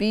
B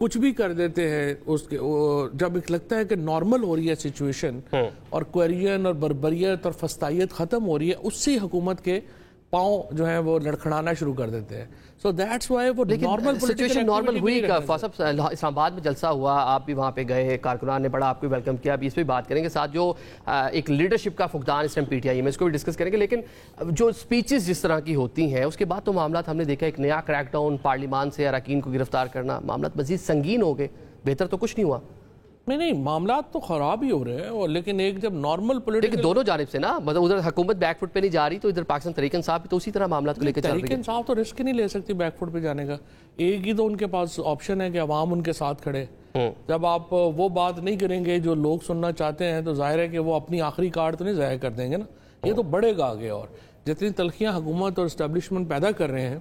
کچھ بھی کر دیتے ہیں اس کے جب ایک لگتا ہے کہ نارمل ہو رہی ہے سچویشن اور کوئرین اور بربریت اور فسطائیت ختم ہو رہی ہے، اس سے حکومت کے پاؤں جو ہیں وہ لڑکھڑانا شروع کر دیتے ہیں. سو دیٹس وائی وہ نارمل سچویشن نارمل ہوئی. صاحب اسلام آباد میں جلسہ ہوا، آپ بھی وہاں پہ گئے، کارکنان نے بڑا آپ کو ویلکم کیا. ابھی اس پہ بات کریں گے، ساتھ جو ایک لیڈرشپ کا فقدان اس ٹائم پی ٹی آئی میں اس کو بھی ڈسکس کریں گے. لیکن جو اسپیچز جس طرح کی ہوتی ہیں اس کے بعد تو معاملات ہم نے دیکھا ایک نیا کریک ڈاؤن، پارلیمان سے اراکین کو گرفتار کرنا، معاملات مزید سنگین ہو گئے. بہتر تو کچھ نہیں ہوا. نہیں معاملات تو خراب ہی ہو رہے ہیں، اور لیکن ایک جب نارمل لیکن دونوں جانب سے نا، مطلب ادھر حکومت بیک فٹ پہ نہیں جا رہی تو ادھر پاکستان تحریک انصاف بھی تو اسی طرح معاملات کو لے کے چل رہی ہے. تحریک انصاف تو رسک نہیں لے سکتی بیک فٹ پہ جانے کا. ایک ہی تو ان کے پاس آپشن ہے کہ عوام ان کے ساتھ کھڑے. جب آپ وہ بات نہیں کریں گے جو لوگ سننا چاہتے ہیں تو ظاہر ہے کہ وہ اپنی آخری کارڈ تو نہیں ضائع کر دیں گے نا. یہ تو بڑھے گا آگے، اور جتنی تلخیاں حکومت اور اسٹیبلشمنٹ پیدا کر رہے ہیں،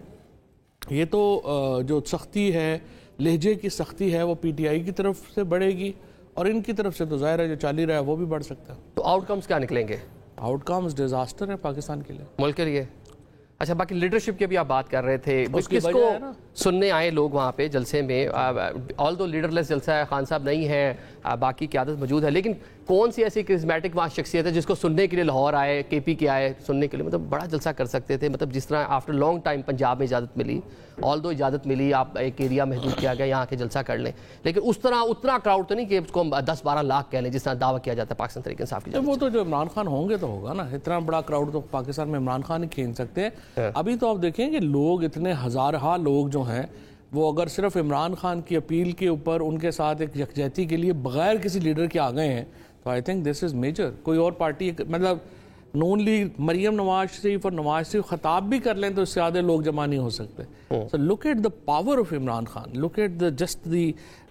یہ تو جو سختی ہے، لہجے کی سختی ہے، وہ پی ٹی آئی کی طرف سے بڑھے گی، اور ان کی طرف سے تو ظاہر ہے جو چالی رہا ہے وہ بھی بڑھ سکتا ہے. تو آؤٹ کمز کیا نکلیں گے؟ آؤٹ کمز ڈیزاسٹر ہے پاکستان کے لیے، ملک کے لیے. اچھا، باقی لیڈرشپ کی بھی آپ بات کر رہے تھے، کس کو سننے آئے لوگ وہاں پہ جلسے میں؟ آل دو لیڈر لیس جلسہ ہے، خان صاحب نہیں ہے، باقی قیادت موجود ہے، لیکن کون سی ایسی کرزمیٹک وہاں شخصیت ہے جس کو سننے کے لیے لاہور آئے، کے پی کے آئے سننے کے لیے؟ مطلب بڑا جلسہ کر سکتے تھے. مطلب جس طرح آفٹر لانگ ٹائم پنجاب میں اجازت ملی، آل دو اجازت ملی، آپ ایک ایریا محدود کیا گیا یہاں کے جلسہ کر لیں، لیکن اس طرح اتنا کراؤڈ تو نہیں کہ اس کو 10-12 لاکھ کہہ لیں جس طرح دعویٰ کیا جاتا ہے پاکستان تحریک انصاف کی. وہ تو جو عمران خان ہوں گے تو ہوگا نا. اتنا بڑا کراؤڈ تو پاکستان میں عمران خان ہی کھینچ سکتے ہیں. ابھی تو آپ دیکھیں کہ لوگ اتنے ہزارہا لوگ جو ہیں وہ اگر صرف عمران خان کی اپیل کے اوپر ان کے ساتھ ایک یکجہتی کے لیے بغیر کسی لیڈر کے آ گئے ہیں تو I think this is major. کوئی اور پارٹی، مطلب نون لیگ مریم نواز شریف اور نواز شریف خطاب بھی کر لیں تو اس سے زیادہ لوگ جمع نہیں ہو سکتے. So look at the power of Imran Khan. Look at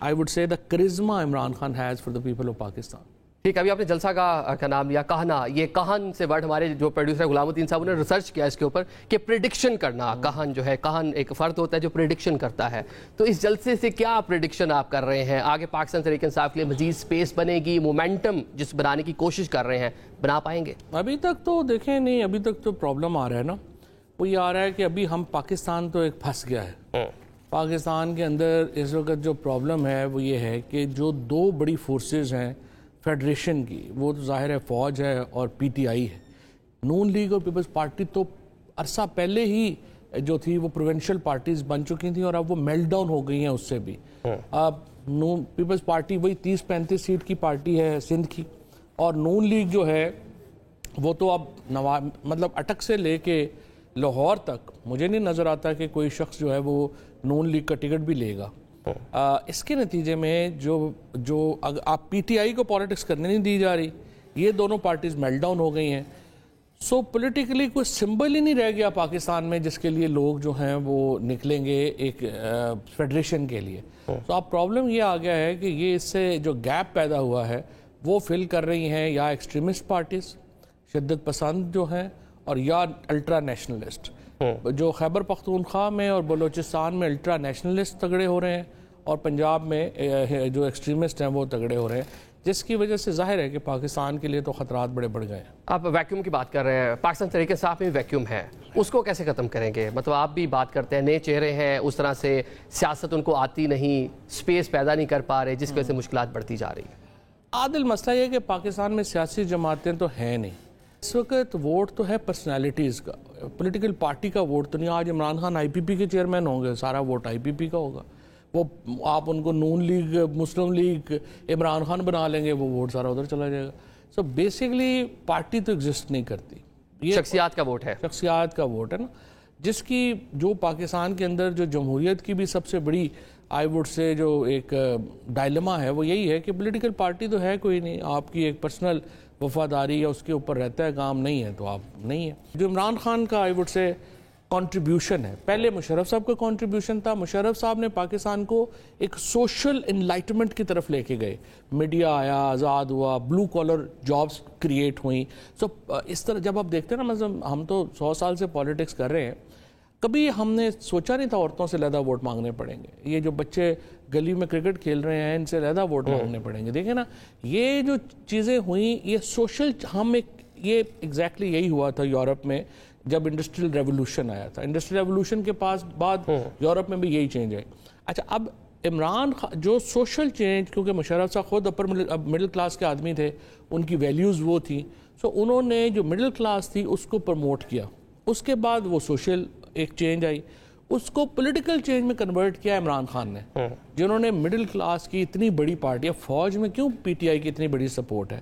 I would say the charisma Imran Khan has for the people of Pakistan. ٹھیک. ابھی آپ نے جلسہ کا نام لیا کہنا. یہ کہن سے ورڈ ہمارے جو پروڈیوسر غلام الدین صاحب نے ریسرچ کیا اس کے اوپر کہ پریڈکشن کرنا. کہن جو ہے، کہن ایک فرد ہوتا ہے جو پریڈکشن کرتا ہے. تو اس جلسے سے کیا پریڈکشن آپ کر رہے ہیں؟ آگے پاکستان تحریک انصاف کے لیے مزید سپیس بنے گی؟ مومنٹم جس بنانے کی کوشش کر رہے ہیں بنا پائیں گے؟ ابھی تک تو دیکھیں نہیں، ابھی تک تو پرابلم آ رہا ہے نا. وہ یہ آ رہا ہے کہ ابھی پاکستان تو ایک پھنس گیا ہے. پاکستان کے اندر اس وقت جو پرابلم ہے وہ یہ ہے کہ جو دو بڑی فورسز ہیں فیڈریشن کی، وہ تو ظاہر ہے فوج ہے اور پی ٹی آئی ہے. نون لیگ اور پیپلز پارٹی تو عرصہ پہلے ہی جو تھی وہ پروونشل پارٹیز بن چکی تھیں اور اب وہ میلٹ ڈاؤن ہو گئی ہیں اس سے بھی. اب پیپلز پارٹی وہی 30-35 سیٹ کی پارٹی ہے سندھ کی، اور نون لیگ جو ہے وہ تو اب مطلب اٹک سے لے کے لاہور تک مجھے نہیں نظر آتا کہ کوئی شخص جو ہے وہ نون لیگ کا ٹکٹ بھی لے گا. اس کے نتیجے میں جو آپ پی ٹی آئی کو پالیٹکس کرنے نہیں دی جا رہی، یہ دونوں پارٹیز میلٹ ڈاؤن ہو گئی ہیں. سو پولیٹیکلی کوئی سمبل ہی نہیں رہ گیا پاکستان میں جس کے لیے لوگ جو ہیں وہ نکلیں گے ایک فیڈریشن کے لیے. تو اب پرابلم یہ آ گیا ہے کہ یہ اس سے جو گیپ پیدا ہوا ہے وہ فل کر رہی ہیں یا ایکسٹریمسٹ پارٹیز، شدت پسند جو ہیں، اور یا الٹرا نیشنلسٹ. جو خیبر پختونخوا میں اور بلوچستان میں الٹرا نیشنلسٹ تگڑے ہو رہے ہیں اور پنجاب میں جو ایکسٹریمسٹ ہیں وہ تگڑے ہو رہے ہیں، جس کی وجہ سے ظاہر ہے کہ پاکستان کے لیے تو خطرات بڑے بڑھ گئے ہیں. آپ ویکیوم کی بات کر رہے ہیں، پاکستان تحریک انصاف میں ویکیوم ہے، اس کو کیسے ختم کریں گے؟ مطلب آپ بھی بات کرتے ہیں نئے چہرے ہیں، اس طرح سے سیاست ان کو آتی نہیں، سپیس پیدا نہیں کر پا رہے، جس کی وجہ سے مشکلات بڑھتی جا رہی ہیں. عادل مسئلہ یہ ہے کہ پاکستان میں سیاسی جماعتیں تو ہیں نہیں. اس وقت ووٹ تو ہے پرسنالٹیز کا، پولیٹیکل پارٹی کا ووٹ تو نہیں. آج عمران خان آئی پی پی کے چیئرمین ہوں گے، سارا ووٹ آئی پی پی کا ہوگا. وہ آپ ان کو نون لیگ، مسلم لیگ، عمران خان بنا لیں گے، وہ ووٹ سارا ادھر چلا جائے گا. سو بیسیکلی پارٹی تو ایگزسٹ نہیں کرتی، یہ شخصیات کا ووٹ ہے، شخصیات کا ووٹ ہے نا. جس کی جو پاکستان کے اندر جو جمہوریت کی بھی سب سے بڑی آئی ووڈ سے جو ایک ڈائلما ہے وہ یہی ہے کہ پولیٹیکل پارٹی تو ہے کوئی نہیں، آپ کی ایک پرسنل وفاداری یا اس کے اوپر رہتا ہے کام نہیں ہے تو آپ نہیں ہے. جو عمران خان کا آئی ووڈ سے کنٹریبیوشن ہے، پہلے مشرف صاحب کا کنٹریبیوشن تھا. مشرف صاحب نے پاکستان کو ایک سوشل انلائٹمنٹ کی طرف لے کے گئے، میڈیا آیا، آزاد ہوا، بلو کالر جابز کریٹ ہوئیں. سو اس طرح جب آپ دیکھتے ہیں نا، مثلا ہم تو 100 سال سے پالیٹکس کر رہے ہیں، کبھی ہم نے سوچا نہیں تھا عورتوں سے علیحدہ ووٹ مانگنے پڑیں گے. یہ جو بچے گلی میں کرکٹ کھیل رہے ہیں ان سے علیحدہ ووٹ مانگنے پڑیں گے. دیکھیں نا، یہ جو چیزیں ہوئیں یہ سوشل، یہ ایگزیکٹلی یہی ہوا تھا یورپ میں جب انڈسٹریل ریولوشن آیا تھا. انڈسٹریل ریولوشن کے بعد یورپ میں بھی یہی چینج ہے. اچھا، اب عمران خان جو سوشل چینج، کیونکہ مشرف صاحب خود اپر مڈل کلاس کے آدمی تھے، ان کی ویلیوز وہ تھیں، سو انہوں نے جو مڈل کلاس تھی اس کو پروموٹ کیا. اس کے بعد وہ سوشل ایک چینج آئی، اس کو پولیٹیکل چینج میں کنورٹ کیا عمران خان نے، جنہوں نے مڈل کلاس کی اتنی بڑی پارٹی. اب فوج میں کیوں پی ٹی آئی کی اتنی بڑی سپورٹ ہے؟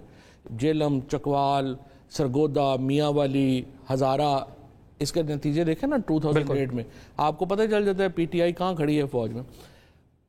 جیلم، چکوال، سرگودا، میاں والی، ہزارہ، اس کے نتیجے دیکھیں نا 2008 میں آپ کو پتہ چل جاتا ہے پی ٹی آئی کہاں کھڑی ہے فوج میں.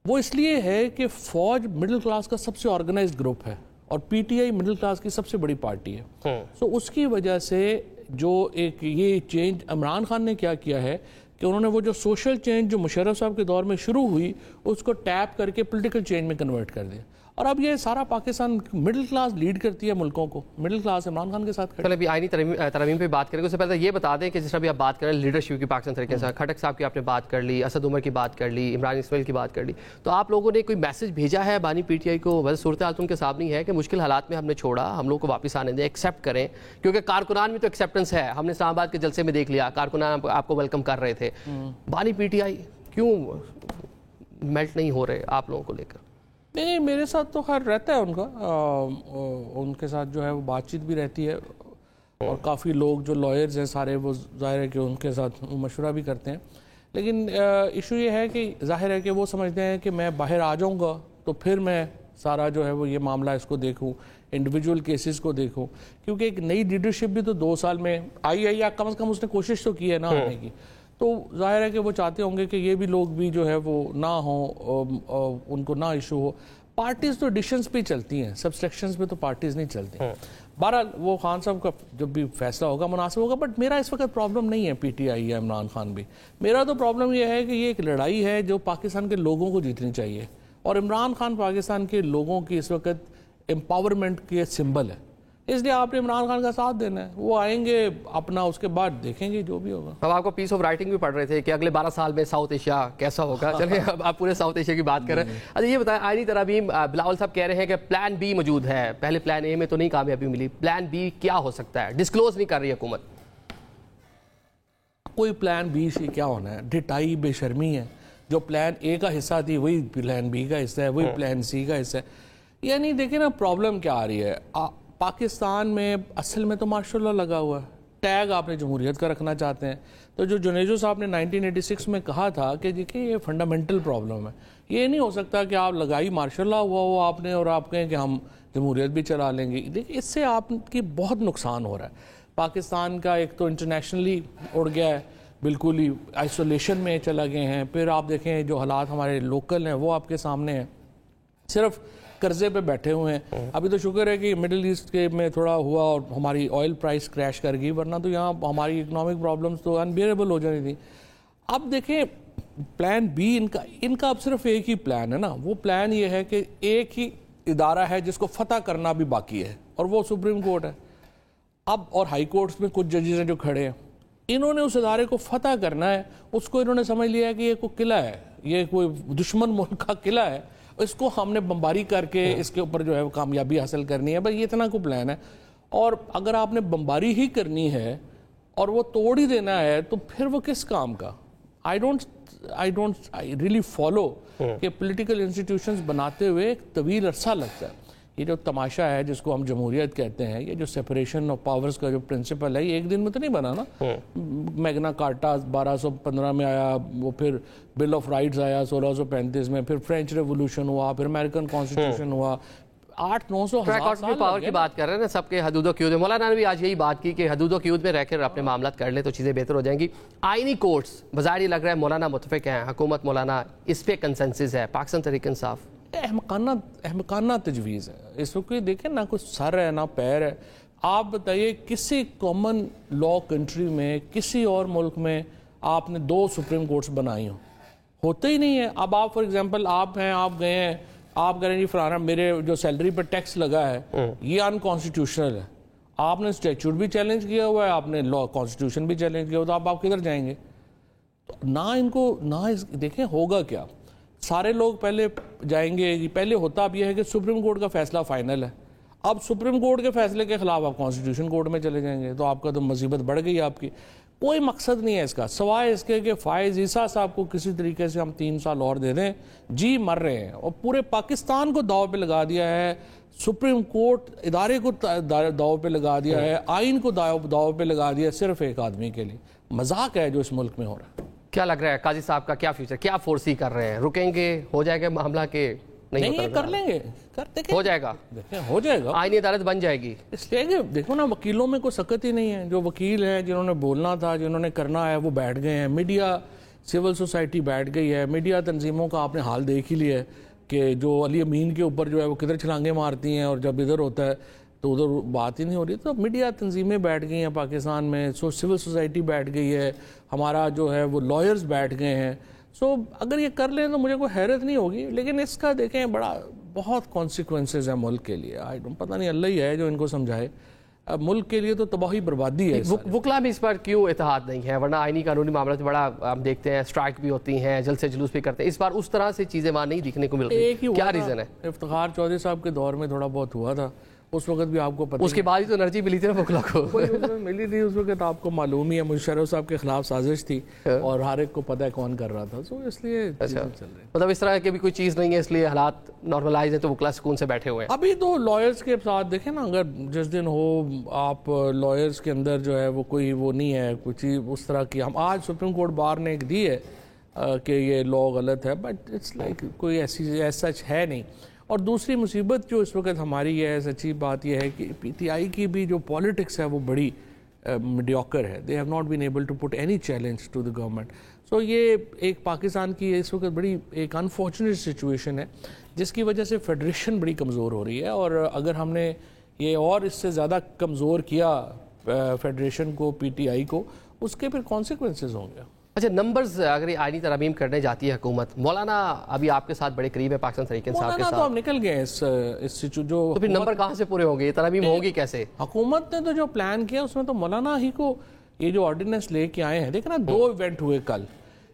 وہ اس لیے ہے کہ فوج مڈل کلاس کا سب سے آرگنائزڈ گروپ ہے اور P T I middle class کی سب سے بڑی پارٹی ہے. سو اس کی وجہ سے جو ایک یہ چینج عمران خان نے کیا کیا ہے کہ انہوں نے وہ جو سوشل چینج جو مشرف صاحب کے دور میں شروع ہوئی اس کو ٹیپ کر کے پولیٹیکل چینج میں کنورٹ کر دیا. اور اب یہ سارا پاکستان مڈل کلاس لیڈ کرتی ہے ملکوں کو، مڈل کلاس عمران خان کے ساتھ کھڑی. چلے ابھی آئینی ترمیم پہ بات کریں گے، اس سے پہلے یہ بتا دیں کہ جس طرح بھی آپ بات کر رہے ہیں لیڈرشپ کی پاکستان طریقے سے، کھٹک صاحب کی آپ نے بات کر لی، اسد عمر کی بات کر لی، عمران اسماعیل کی بات کر لی، تو آپ لوگوں نے کوئی میسج بھیجا ہے بانی پی ٹی آئی کو؟ ویسے صورتحال تو ان کے سامنے ہے کہ مشکل حالات میں ہم نے چھوڑا، ہم لوگ کو واپس آنے دیں، ایکسیپٹ کریں، کیونکہ کارکنان میں تو ایکسیپٹنس ہے. ہم نے اسلام آباد کے جلسے میں دیکھ لیا کارکنان آپ کو ویلکم کر رہے تھے. بانی پی ٹی آئی کیوں میلٹ نہیں ہو رہے آپ لوگوں کو لے کر؟ نہیں، میرے ساتھ تو خیر رہتا ہے ان کا، ان کے ساتھ جو ہے وہ بات چیت بھی رہتی ہے، اور کافی لوگ جو لائرز ہیں سارے وہ ظاہر ہے کہ ان کے ساتھ مشورہ بھی کرتے ہیں. لیکن ایشو یہ ہے کہ ظاہر ہے کہ وہ سمجھتے ہیں کہ میں باہر آ جاؤں گا تو پھر میں سارا جو ہے وہ یہ معاملہ اس کو دیکھوں، انڈیویجول کیسز کو دیکھوں، کیونکہ ایک نئی لیڈرشپ بھی تو 2 سال میں آئی کم از کم اس نے کوشش تو کی ہے نا آنے کی. تو ظاہر ہے کہ وہ چاہتے ہوں گے کہ یہ بھی لوگ بھی جو ہے وہ نہ ہوں، ان کو نہ ایشو ہو. پارٹیز تو ایڈیشنز پہ چلتی ہیں، سبسٹریکشنز پہ تو پارٹیز نہیں چلتی. بہرحال وہ خان صاحب کا جب بھی فیصلہ ہوگا مناسب ہوگا. بٹ میرا اس وقت پرابلم نہیں ہے پی ٹی آئی یا عمران خان بھی، میرا تو پرابلم یہ ہے کہ یہ ایک لڑائی ہے جو پاکستان کے لوگوں کو جیتنی چاہیے، اور عمران خان پاکستان کے لوگوں کی اس وقت امپاورمنٹ کے سمبل ہے. اس لیے آپ نے عمران خان کا ساتھ دینا ہے. وہ آئیں گے اپنا، اس کے بعد دیکھیں گے جو بھی ہوگا. اب آپ کو پیس آف رائٹنگ بھی پڑھ رہے تھے کہ اگلے 12 سال میں ساؤتھ ایشیا کیسا ہوگا. چلیں اب آپ پورے ساؤتھ ایشیا کی بات کر رہے ہیں. اچھا یہ بتائیں، آئینی ترامیم بلاول صاحب کہہ رہے ہیں کہ پلان بی موجود ہے، پہلے پلان اے میں تو نہیں کامیابی ملی، پلان بی کیا ہو سکتا ہے؟ ڈسکلوز نہیں کر رہی حکومت. کوئی پلان بی سے کیا ہونا ہے؟ ڈٹائی بے شرمی ہے. جو پلان اے کا حصہ تھی وہی پلان بی کا حصہ ہے، وہی پلان سی کا حصہ ہے. یعنی دیکھیں نا پرابلم کیا آ رہی ہے. پاکستان میں اصل میں تو ماشاء اللہ لگا ہوا ہے، ٹیگ آپ نے جمہوریت کا رکھنا چاہتے ہیں. تو جو جنیجو صاحب نے 1986 میں کہا تھا کہ دیکھیں یہ فنڈامنٹل پرابلم ہے، یہ نہیں ہو سکتا کہ آپ لگائی ماشاء اللہ ہوا وہ آپ نے اور آپ کہیں کہ ہم جمہوریت بھی چلا لیں گے. دیکھیں اس سے آپ کی بہت نقصان ہو رہا ہے. پاکستان کا ایک تو انٹرنیشنلی اڑ گیا ہے، بالکل ہی آئسولیشن میں چلا گئے ہیں. پھر آپ دیکھیں جو حالات ہمارے لوکل ہیں وہ آپ کے سامنے ہیں، صرف قرضے پہ بیٹھے ہوئے ہیں. ابھی تو شکر ہے کہ مڈل ایسٹ کے میں تھوڑا ہوا اور ہماری آئل پرائس کریش کر گئی، ورنہ تو یہاں ہماری اکنامک پرابلمس تو انبیئریبل ہو جانی تھی. اب دیکھیں پلان بی ان کا اب صرف ایک ہی پلان ہے نا. وہ پلان یہ ہے کہ ایک ہی ادارہ ہے جس کو فتح کرنا بھی باقی ہے، اور وہ سپریم کورٹ ہے. اب اور ہائی کورٹس میں کچھ ججز ہیں جو کھڑے ہیں، انہوں نے اس ادارے کو فتح کرنا ہے. اس کو انہوں نے سمجھ لیا کہ یہ کوئی قلعہ ہے، یہ کوئی دشمن ملک کا قلعہ ہے، اس کو ہم نے بمباری کر کے اس کے اوپر جو ہے کامیابی حاصل کرنی ہے. بس یہ اتنا کو پلان ہے. اور اگر آپ نے بمباری ہی کرنی ہے اور وہ توڑ ہی دینا ہے تو پھر وہ کس کام کا؟ I don't really follow کہ پولیٹیکل انسٹیٹیوشنز بناتے ہوئے ایک طویل عرصہ لگتا ہے. یہ جو تماشا ہے جس کو ہم جمہوریت کہتے ہیں، یہ جو سیپریشن آف پاورز کا جو پرنسپل ہے، یہ ایک دن میں تو نہیں بنا نا. میگنا کارٹا 1215 میں آیا، وہ پھر بل آف رائٹس آیا 1635 میں، پھر فرینچ ریولوشن ہوا، پھر امریکن کانسٹیٹیوشن ہوا. 800-900 ہزار پاور کی بات کر رہے ہیں نا، سب کے حدود و قیود. مولانا نے بھی آج یہی بات کی کہ حدود و قیود میں رہ کر اپنے معاملات کر لیں تو چیزیں بہتر ہو جائیں گی. آئینی کورٹس بظاہر یہ لگ رہا ہے مولانا متفق ہیں، حکومت مولانا اس پہ کنسنسس ہے، پاکستان تحریک انصاف. احمقانہ تجویز ہے. اس وقت دیکھیں نہ کوئی سر ہے نہ پیر ہے. آپ بتائیے کسی کامن لا کنٹری میں، کسی اور ملک میں آپ نے 2 سپریم کورٹس بنائی ہوں؟ ہوتے ہی نہیں ہے. اب آپ فار ایگزامپل آپ گئے ہیں، آپ کہہ رہے ہیں جی فلانا میرے جو سیلری پر ٹیکس لگا ہے یہ انکانسٹیٹیوشنل ہے. آپ نے اسٹیچوٹ بھی چیلنج کیا ہوا ہے، آپ نے لا کانسٹیٹیوشن بھی چیلنج کیا ہوا، تو آپ کدھر جائیں گے؟ دیکھیں ہوگا کیا. سارے لوگ پہلے جائیں گے. پہلے ہوتا اب یہ ہے کہ سپریم کورٹ کا فیصلہ فائنل ہے. اب سپریم کورٹ کے فیصلے کے خلاف آپ کانسٹیٹیوشن کورٹ میں چلے جائیں گے تو آپ کا تو مصیبت بڑھ گئی آپ کی. کوئی مقصد نہیں ہے اس کا سوائے اس کے کہ فائز عیسیٰ صاحب کو کسی طریقے سے ہم 3 سال اور دے دیں. جی مر رہے ہیں اور پورے پاکستان کو داؤ پہ لگا دیا ہے, سپریم کورٹ ادارے کو داؤ پہ لگا دیا ہے, آئین کو داؤ پہ لگا دیا صرف ایک آدمی کے لیے. مذاق ہے جو اس ملک میں ہو رہا ہے. کیا لگ رہا ہے قاضی صاحب کا کیا فیوچر, کیا فورسی کر رہے ہیں, رکیں گے, ہو جائے گا معاملہ کہ نہیں یہ کر لیں گے, کرتے ہو جائے گا, ہو جائے گا, آئینی عدالت بن جائے گی. اس لیے کہ دیکھو نا وکیلوں میں کوئی سکت ہی نہیں ہے. جو وکیل ہیں جنہوں نے بولنا تھا, جنہوں نے کرنا ہے, وہ بیٹھ گئے ہیں. میڈیا سول سوسائٹی بیٹھ گئی ہے. میڈیا تنظیموں کا آپ نے حال دیکھ ہی لیا ہے کہ جو علی امین کے اوپر جو ہے وہ کدھر چھلانگیں مارتی ہیں اور جب ادھر ہوتا ہے تو ادھر بات ہی نہیں ہو رہی. تو میڈیا تنظیمیں بیٹھ گئی ہیں پاکستان میں, سول سوسائٹی بیٹھ گئی ہے, ہمارا جو ہے وہ لائرز بیٹھ گئے ہیں. اگر یہ کر لیں تو مجھے کوئی حیرت نہیں ہوگی, لیکن اس کا دیکھیں بہت کانسیکوینسز ہیں ملک کے لیے. پتہ نہیں اللہ ہی ہے جو ان کو سمجھائے. اب ملک کے لیے تو تباہی بربادی ہے. وکلا میں اس پر کیوں اتحاد نہیں ہے, ورنہ آئینی قانونی معاملات بڑا ہم دیکھتے ہیں اسٹرائک بھی ہوتی ہیں, جلسے جلوس بھی کرتے ہیں, اس بار اس طرح سے چیزیں وہاں نہیں دیکھنے کو مل رہی, کیا ریزن ہے؟ افتخار چودھری صاحب کے دور میں تھوڑا بہت ہوا تھا, اس وقت بھی آپ کو پتہ, اس کے بعد ہی تو انرجی ملی تھی نا وکلا کو, ملی تھی اس وقت, آپ کو معلوم ہی ہے مشرف صاحب کے خلاف سازش تھی اور ہر ایک کو پتہ ہے کون کر رہا تھا. سو اس لیے چل رہے, مطلب اس طرح کی بھی کوئی چیز نہیں ہے, اس لیے حالات نارملائز ہیں تو وکلا سکون سے بیٹھے ہوئے ہیں. ابھی تو لائرز کے ساتھ دیکھیں نا, اگر جس دن ہو آپ لائرز کے اندر جو ہے وہ کوئی وہ نہیں ہے کوئی چیز اس طرح کی. ہم آج سپریم کورٹ بار نے ایک دی ہے کہ یہ لا غلط ہے, بٹ اٹس لائک کوئی ایسی سچ ہے نہیں. اور دوسری مصیبت جو اس وقت ہماری ہے, سچی بات یہ ہے کہ پی ٹی آئی کی بھی جو پالیٹکس ہے وہ بڑی میڈیوکر ہے. They have not been able to put any challenge to the government. So یہ ایک پاکستان کی اس وقت بڑی ایک انفارچونیٹ سچویشن ہے جس کی وجہ سے فیڈریشن بڑی کمزور ہو رہی ہے. اور اگر ہم نے یہ اور اس سے زیادہ کمزور کیا فیڈریشن کو, پی ٹی آئی کو, اس کے پھر کانسیکوینسز ہوں گے. اچھا نمبرز اگر یہ آئینی ترامیم کرنے جاتی ہے حکومت, مولانا ابھی آپ کے ساتھ بڑے قریب ہے پاکستان تحریک انصاف کے ساتھ, تو ہم نکل گئے اس جو تو پھر نمبر کہاں سے پورے ہوں گے, یہ ترامیم ہوگی کیسے؟ حکومت نے تو جو پلان کیا اس میں تو مولانا ہی کو یہ جو آرڈیننس لے کے آئے ہیں. دیکھنا 2 ایونٹ ہوئے کل.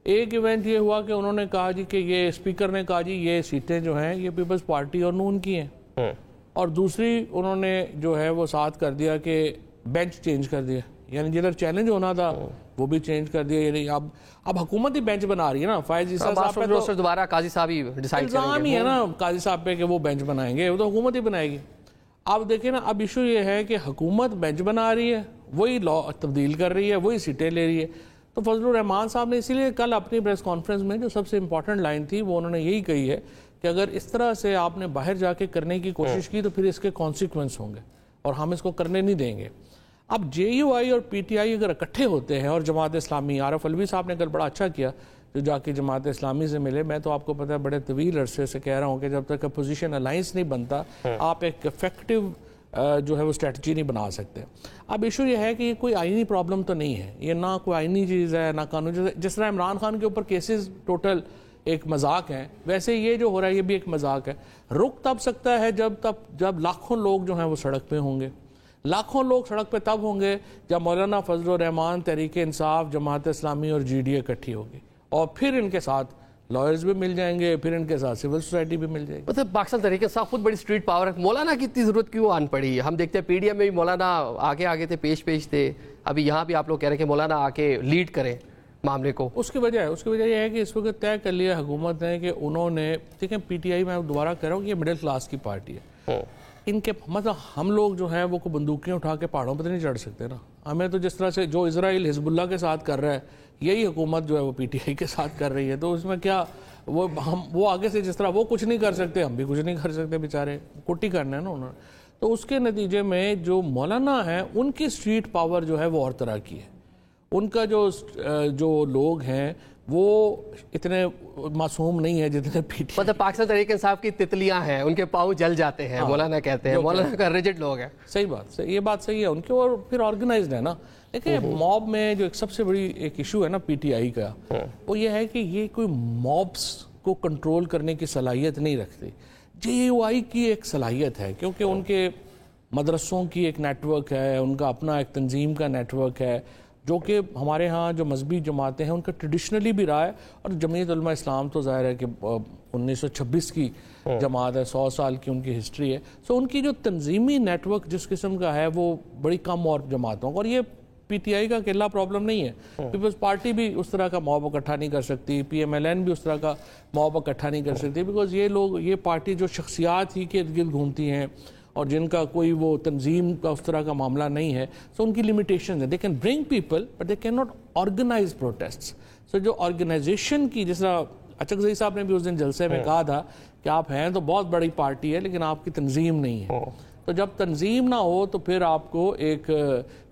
ایک ایونٹ یہ ہوا کہ انہوں نے کہا جی کہ یہ اسپیکر نے کہا جی یہ سیٹیں جو ہیں یہ پیپلز پارٹی اور نون کی ہیں, اور دوسری انہوں نے جو ہے وہ ساتھ کر دیا کہ بینچ چینج کر دیا, یعنی جدھر چیلنج ہونا تھا وہ بھی چینج کر دیا. یعنی اب حکومت ہی بینچ بنا رہی ہے نا. فائز عیسیٰ صاحب پہ تو دوبارہ قاضی صاحب ہی ڈیسائیڈ کریں گے, الزام ہی ہے نا قاضی صاحب پہ کہ وہ بینچ بنائیں گے, وہ تو حکومت ہی بنائے گی. اب دیکھیں نا, اب ایشو یہ ہے کہ حکومت بینچ بنا رہی ہے, وہی لا تبدیل کر رہی ہے, وہی سیٹیں لے رہی ہے. تو فضل الرحمان صاحب نے اسی لیے کل اپنی پریس کانفرنس میں جو سب سے امپورٹنٹ لائن تھی وہ انہوں نے یہی کہی ہے کہ اگر اس طرح سے آپ نے باہر جا کے کرنے کی کوشش کی تو پھر اس کے کانسیکوینس ہوں گے اور ہم اس کو کرنے نہیں دیں گے. اب جے یو آئی اور پی ٹی آئی اگر اکٹھے ہوتے ہیں, اور جماعت اسلامی, عارف علوی صاحب نے کل بڑا اچھا کیا جو جا کے جماعت اسلامی سے ملے. میں تو آپ کو پتہ ہے بڑے طویل عرصے سے کہہ رہا ہوں کہ جب تک اپوزیشن الائنس نہیں بنتا آپ ایک افیکٹو جو ہے وہ اسٹریٹجی نہیں بنا سکتے. اب ایشو یہ ہے کہ یہ کوئی آئینی پرابلم تو نہیں ہے, یہ نہ کوئی آئینی چیز ہے نہ قانونی چیز ہے. جس طرح عمران خان کے اوپر کیسز ٹوٹل ایک مذاق ہیں, ویسے یہ جو ہو رہا ہے یہ بھی ایک مذاق ہے. رک تب سکتا ہے جب لاکھوں لوگ جو ہیں وہ سڑک پہ ہوں گے. لاکھوں لوگ سڑک پہ تب ہوں گے جب مولانا فضل الرحمان, تحریک انصاف, جماعت اسلامی اور جی ڈی اے اکٹھی ہوگی, اور پھر ان کے ساتھ لائرز بھی مل جائیں گے, پھر ان کے ساتھ سول سوسائٹی بھی مل جائے گی. مطلب پاکستان تحریک انصاف خود بڑی اسٹریٹ پاور ہے, مولانا کی اتنی ضرورت کیوں آن پڑی؟ ہم دیکھتے ہیں پی ڈی ایم میں بھی مولانا آگے تھے, پیش تھے, ابھی یہاں بھی آپ لوگ کہہ رہے ہیں کہ مولانا آ کے لیڈ کریں معاملے کو. اس کی وجہ یہ ہے کہ اس وقت طے کر لیا حکومت نے کہ انہوں نے, دیکھیں پی ٹی آئی میں دوبارہ کہہ رہا ہوں کہ یہ مڈل کلاس کی پارٹی ہے. ان کے مطلب ہم لوگ جو ہیں وہ کو بندوقیں اٹھا کے پہاڑوں پہ نہیں چڑھ سکتے نا. ہمیں تو جس طرح سے جو اسرائیل حزب اللہ کے ساتھ کر رہا ہے یہی حکومت جو ہے وہ پی ٹی آئی کے ساتھ کر رہی ہے. تو اس میں کیا وہ آگے سے جس طرح وہ کچھ نہیں کر سکتے ہم بھی کچھ نہیں کر سکتے, بیچارے کٹی کرنا ہے نا انہوں نے. تو اس کے نتیجے میں جو مولانا ہیں ان کی اسٹریٹ پاور جو ہے وہ اور طرح کی ہے. ان کا جو لوگ ہیں وہ اتنے معصوم نہیں ہے جتنے پی ٹی. مطلب پاکستان تحریک انصاف کی تتلیاں ہیں, ان کے پاؤں جل جاتے ہیں, مولانا کہتے ہیں, مولانا کا ریجڈ لوگ ہیں. صحیح بات, یہ بات صحیح ہے ان کی, اور پھر آرگنائزڈ ہے نا. دیکھیں موب میں جو ایک سب سے بڑی ایک ایشو ہے نا پی ٹی آئی کا, وہ یہ ہے کہ یہ کوئی موبس کو کنٹرول کرنے کی صلاحیت نہیں رکھتی. جے یو آئی کی ایک صلاحیت ہے کیونکہ ان کے مدرسوں کی ایک نیٹ ورک ہے, ان کا اپنا ایک تنظیم کا نیٹ ورک ہے, جو کہ ہمارے ہاں جو مذہبی جماعتیں ہیں ان کا ٹریڈیشنلی بھی رہا ہے. اور جمعیت علماء اسلام تو ظاہر ہے کہ 1926 کی جماعت ہے, 100 سال کی ان کی ہسٹری ہے. سو ان کی جو تنظیمی نیٹ ورک جس قسم کا ہے وہ بڑی کم اور جماعتوں کا, اور یہ پی ٹی آئی کا اکیلا پرابلم نہیں ہے، پیپلز پارٹی بھی اس طرح کا موب اکٹھا نہیں کر سکتی، پی ایم ایل این بھی اس طرح کا موب اکٹھا نہیں کر سکتی، بیکاز یہ لوگ، یہ پارٹی جو شخصیات ہی کے ارد گرد گھومتی ہیں اور جن کا کوئی وہ تنظیم کا اس طرح کا معاملہ نہیں ہے، سو ان کی لمیٹیشن ہے. They can bring people but they can not organise protests. So جو آرگنائزیشن کی، جس طرح اچکزئی صاحب نے بھی اس دن جلسے میں کہا تھا کہ آپ ہیں تو بہت بڑی پارٹی ہے لیکن آپ کی تنظیم نہیں ہے. تو جب تنظیم نہ ہو تو پھر آپ کو ایک